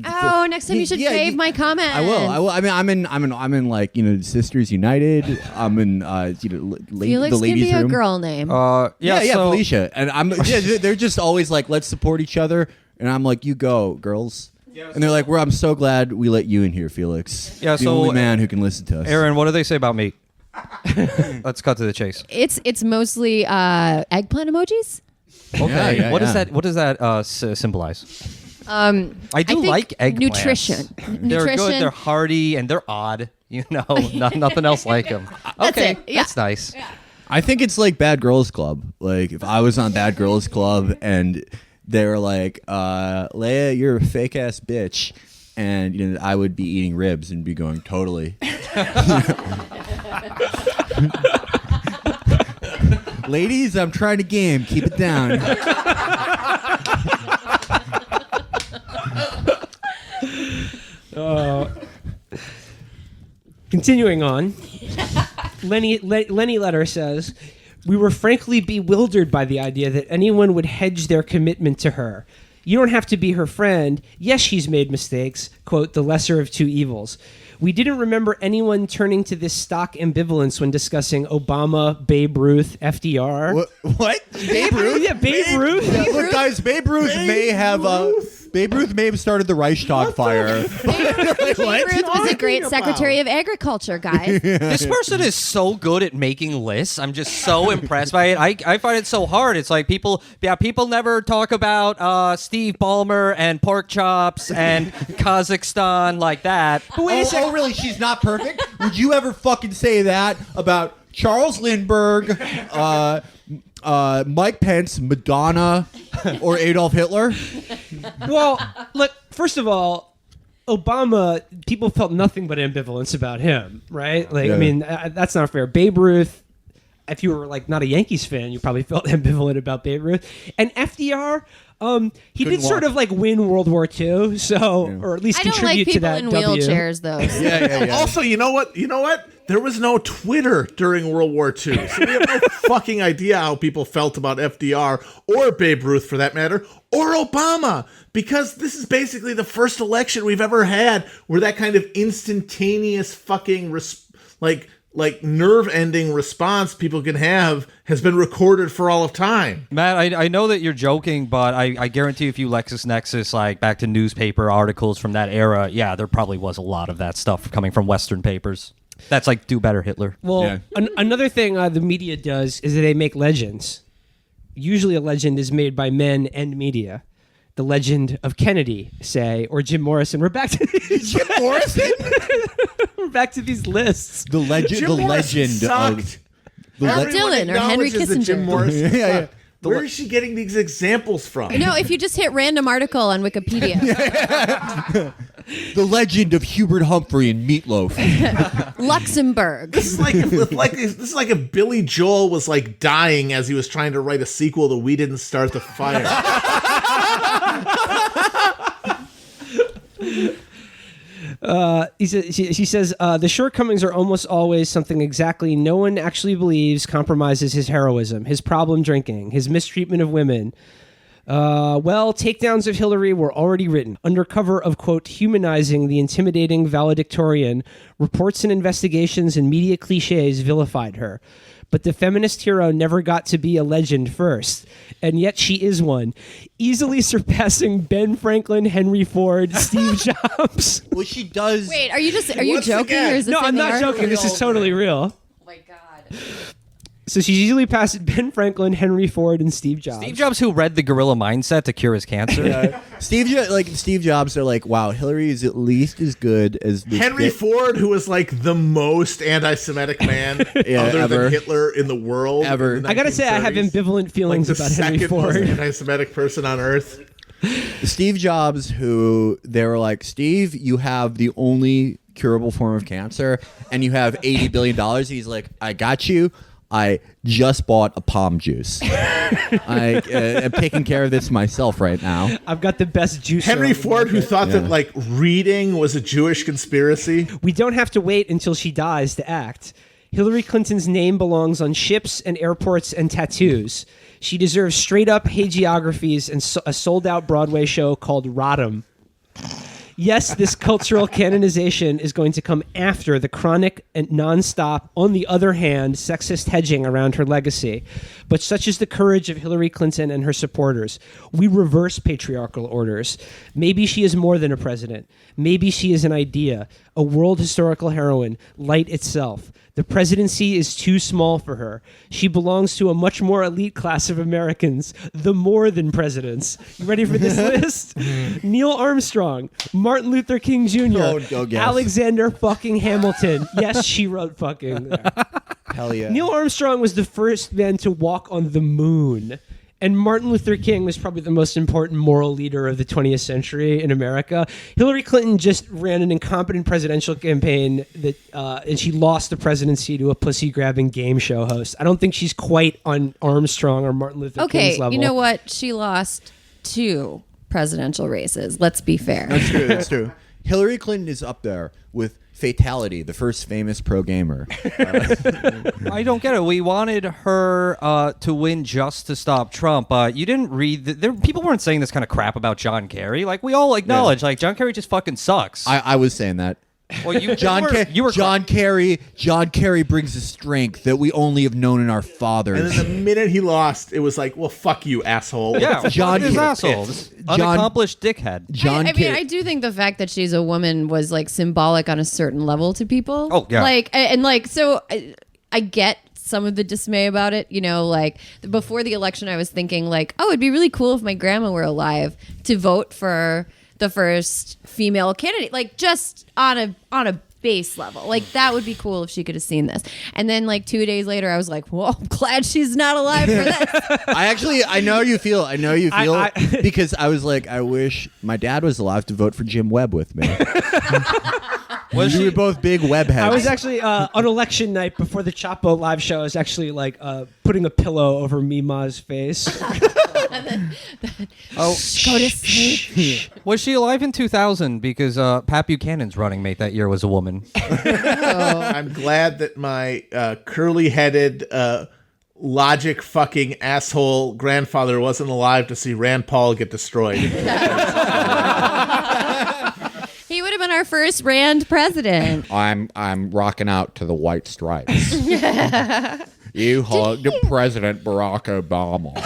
Oh, next time you should save my comment. I will. I mean, I'm in like Sisters United. I'm in Felix the ladies' can be room. a girl name. Yeah, so- Felicia. And they're just always like, let's support each other. And I'm like, you go, girls. And they're like, I'm so glad we let you in here, Felix. Yeah, the so, only man who can listen to us. Erin, what do they say about me? Let's cut to the chase. It's mostly eggplant emojis. Okay, Yeah, what does yeah. that symbolize? I I think like eggplants. nutrition. They're Nutrition. good. They're hearty and they're odd. Nothing else like them. That's Okay, it, yeah. that's nice. I think it's like Bad Girls Club. Like if I was on Bad Girls Club and they were like, Leia, you're a fake ass bitch, and I would be eating ribs and be going totally. Ladies, I'm trying to game. Keep it down. Continuing on, Lenny Letter says, we were frankly bewildered by the idea that anyone would hedge their commitment to her. You don't have to be her friend. Yes, she's made mistakes, quote, the lesser of two evils. We didn't remember anyone turning to this stock ambivalence when discussing Obama, Babe Ruth, FDR. What? Babe Ruth? Yeah, Babe Ruth. Yeah, look, guys, Babe Ruth may have Babe Ruth may have started the Reichstag fire. Babe Ruth was a great Secretary of Agriculture, guys. This person is so good at making lists. I'm just so impressed by it. I find it so hard. It's like people never talk about Steve Ballmer and pork chops and Kazakhstan like that. But wait a second. Oh, really? She's not perfect? Would you ever fucking say that about Charles Lindbergh, Mike Pence, Madonna, or Adolf Hitler? Well, look, first of all, Obama, people felt nothing but ambivalence about him, right? Like, Yeah. I mean, that's not fair. Babe Ruth, if you were like not a Yankees fan, you probably felt ambivalent about Babe Ruth. And FDR, he did sort of like win World War II, so or at least I don't contribute like to people that in W. wheelchairs, though. Yeah. Also, you know what? There was no Twitter during World War II, so we have no fucking idea how people felt about FDR or Babe Ruth, for that matter, or Obama, because this is basically the first election we've ever had where that kind of instantaneous fucking like nerve-ending response people can have has been recorded for all of time. Matt, I know that you're joking, but I guarantee if you LexisNexis, like back to newspaper articles from that era, yeah, there probably was a lot of that stuff coming from Western papers. That's like do better, Hitler. Well, another thing the media does is that they make legends. Usually a legend is made by men and media. The legend of Kennedy, say, or Jim Morrison. We're back to these Jim Morrison? We're back to these lists. The legend of Dylan or Henry Kissinger. Jim Morrison. Yeah. Where is she getting these examples from? No, if you just hit random article on Wikipedia. The legend of Hubert Humphrey and Meatloaf. Luxembourg. This is like if Billy Joel was like dying as he was trying to write a sequel to We Didn't Start the Fire. She says, the shortcomings are almost always something exactly no one actually believes compromises his heroism, his problem drinking, his mistreatment of women. Well, takedowns of Hillary were already written. Under cover of, quote, humanizing the intimidating valedictorian, reports and investigations and media cliches vilified her. But the feminist hero never got to be a legend first. And yet she is one, easily surpassing Ben Franklin, Henry Ford, Steve Jobs. Well, she does. Wait, are you joking? Or is this No, in I'm the not article? joking. This is totally real. Oh my God. So she's easily passed Ben Franklin, Henry Ford, and Steve Jobs. Steve Jobs, who read the gorilla mindset to cure his cancer. Steve Jobs are like, wow, Hillary is at least as good as Henry Ford, who was like the most anti-Semitic man other than Hitler in the world. Ever. I gotta say, I have ambivalent feelings like about Henry Ford. Most anti-Semitic person on earth. Steve Jobs, who they were like, Steve, you have the only curable form of cancer, and you have $80 billion. He's like, I got you. I just bought a palm juice. I am taking care of this myself right now. I've got the best juice. Henry Ford, who thought that like reading was a Jewish conspiracy. We don't have to wait until she dies to act. Hillary Clinton's name belongs on ships and airports and tattoos. She deserves straight-up hagiographies and a sold-out Broadway show called Rodham. Yes, this cultural canonization is going to come after the chronic and nonstop, on the other hand, sexist hedging around her legacy. But such is the courage of Hillary Clinton and her supporters. We reverse patriarchal orders. Maybe she is more than a president. Maybe she is an idea, a world historical heroine, light itself. The presidency is too small for her. She belongs to a much more elite class of Americans, the more than presidents. You ready for this list? Neil Armstrong, Martin Luther King Jr., Alexander fucking Hamilton. Yes, she wrote fucking there. Hell yeah. Neil Armstrong was the first man to walk on the moon. And Martin Luther King was probably the most important moral leader of the 20th century in America. Hillary Clinton just ran an incompetent presidential campaign that, and she lost the presidency to a pussy-grabbing game show host. I don't think she's quite on Armstrong or Martin Luther King's level. Okay, you know what? She lost 2 presidential races. Let's be fair. That's true. That's true. Hillary Clinton is up there with Fatality, the first famous pro gamer. I don't get it. We wanted her to win just to stop Trump. You didn't read... people weren't saying this kind of crap about John Kerry. Like, we all acknowledge, like, John Kerry just fucking sucks. I was saying that. Well, John Kerry brings a strength that we only have known in our fathers. And then the minute he lost, it was like, well, fuck you, asshole. Yeah, John is asshole. Unaccomplished dickhead. I mean, I do think the fact that she's a woman was like symbolic on a certain level to people. Oh, yeah. So I get some of the dismay about it. You know, like before the election, I was thinking like, oh, it'd be really cool if my grandma were alive to vote for the first female candidate, like just on a base level. Like that would be cool if she could have seen this. And then like 2 days later, I was like, well, I'm glad she's not alive for this. I know you feel because I was like, I wish my dad was alive to vote for Jim Webb with me. We were both big Webb heads. I was actually on election night before the Chapo live show. I was actually like putting a pillow over Mima's face. Go to sleep. Was she alive in 2000? Because Pat Buchanan's running mate that year was a woman. I'm glad that my curly-headed, logic-fucking asshole grandfather wasn't alive to see Rand Paul get destroyed. He would have been our first Rand president. I'm rocking out to the white stripes. You hugged President Barack Obama.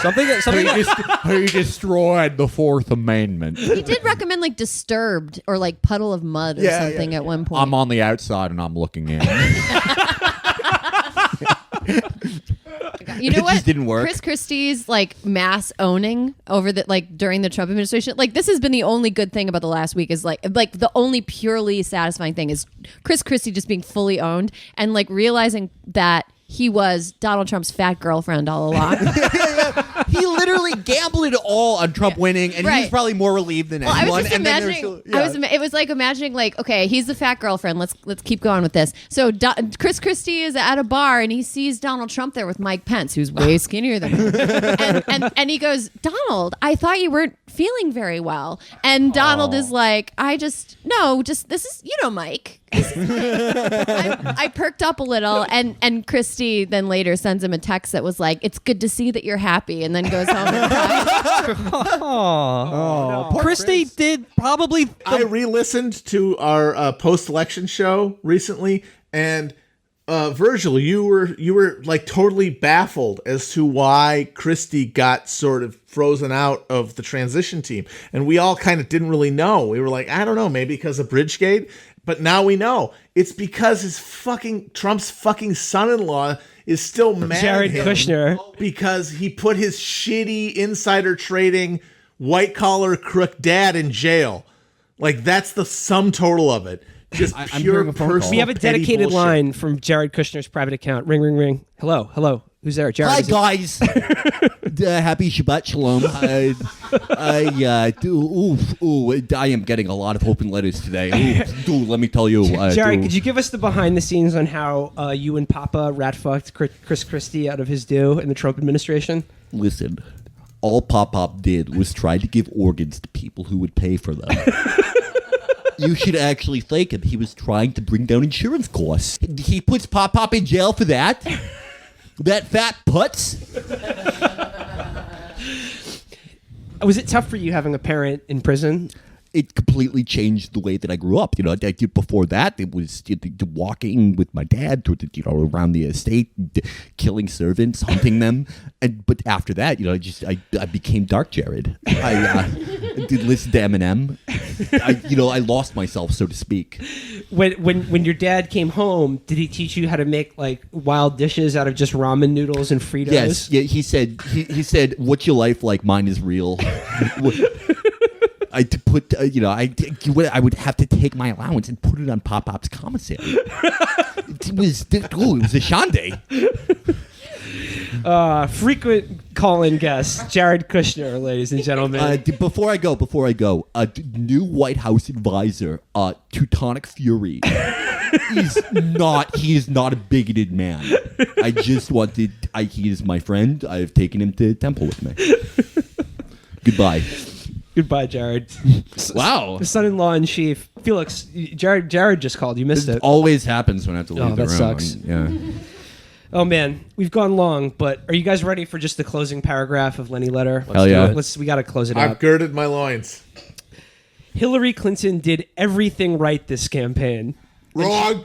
He destroyed the Fourth Amendment. He did recommend like Disturbed or like Puddle of Mud or something at one point. I'm on the outside and I'm looking in. You know It what? just didn't work. Chris Christie's like mass owning over the like during the Trump administration. Like this has been the only good thing about the last week is like the only purely satisfying thing is Chris Christie just being fully owned and like realizing that he was Donald Trump's fat girlfriend all along. He literally gambled it all on Trump winning, and he was probably more relieved than anyone. I was just and imagining. It was like imagining, like, okay, he's the fat girlfriend. Let's keep going with this. So Chris Christie is at a bar, and he sees Donald Trump there with Mike Pence, who's way skinnier than him, and he goes, "Donald, I thought you weren't feeling very well." And Donald is like, this is Mike. I perked up a little, and Christie then later sends him a text that was like, "It's good to see that you're happy," and then goes home and cries. Christie did probably. I re-listened to our post-election show recently, and Virgil, you were like totally baffled as to why Christie got sort of frozen out of the transition team, and we all kind of didn't really know. We were like, I don't know, maybe because of Bridgegate. But now we know it's because Trump's fucking son-in-law is still mad Jared at him Kushner, because he put his shitty insider trading white collar crook dad in jail. Like that's the sum total of it. Just pure personal. we have a dedicated bullshit. line from Jared Kushner's private account. Ring, ring, ring. Hello. Who's there? Jared. Hi guys. Happy Shabbat Shalom. I am getting a lot of open letters today. Let me tell you. Jared, could you give us the behind the scenes on how you and Papa rat fucked Chris Christie out of his due in the Trump administration? Listen, all Pop did was try to give organs to people who would pay for them. You should actually thank him. He was trying to bring down insurance costs. He puts Pop in jail for that. That fat putz. Was it tough for you having a parent in prison? It completely changed the way that I grew up. Before that, it was walking with my dad around the estate, killing servants, hunting them. But after that, I became Dark Jared. I did listen to Eminem. I lost myself, so to speak. When your dad came home, did he teach you how to make like wild dishes out of just ramen noodles and Fritos? Yes. Yeah. He said, "What's your life like? Mine is real." I would have to take my allowance and put it on Pop-Pop's commissary. It was a shande. Frequent call-in guest, Jared Kushner, ladies and gentlemen. Before I go, new White House advisor, Teutonic Fury. He is not a bigoted man. He is my friend. I've taken him to temple with me. Goodbye. Goodbye, Jared. Wow. The son-in-law in chief. Felix, Jared just called. You missed it. Always happens when I have to leave the room. That sucks. Yeah. Oh, man. We've gone long, but are you guys ready for just the closing paragraph of Lenny Letter? Hell yeah. We got to close it out. I've girded my loins. Hillary Clinton did everything right this campaign. Wrong.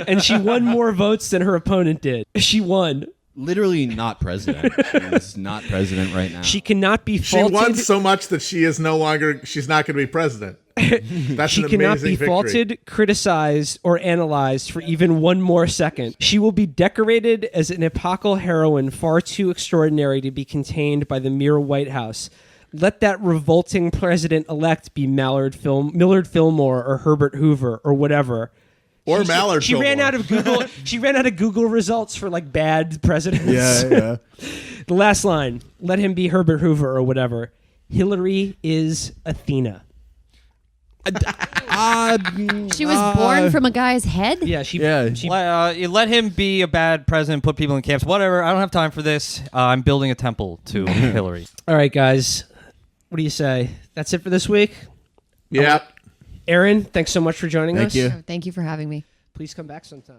And she won more votes than her opponent did. She won. Literally not president. She's not president right now. She cannot be She faulted. won so much that she's not going to be president. That's She an cannot amazing be victory. faulted, criticized, or analyzed for even one more second. She will be decorated as an epochal heroine far too extraordinary to be contained by the mere White House. Let that revolting president-elect be Millard Fillmore or Herbert Hoover or whatever. Or Mallard She ran out of Google. She ran out of Google results for like bad presidents. Yeah. The last line: "Let him be Herbert Hoover or whatever." Hillary is Athena. She was born from a guy's head? Yeah, she. You let him be a bad president, put people in camps, whatever. I don't have time for this. I'm building a temple to Hillary. All right, guys. What do you say? That's it for this week? Yeah. Erin, thanks so much for joining us. Thank you. Thank you for having me. Please come back sometime.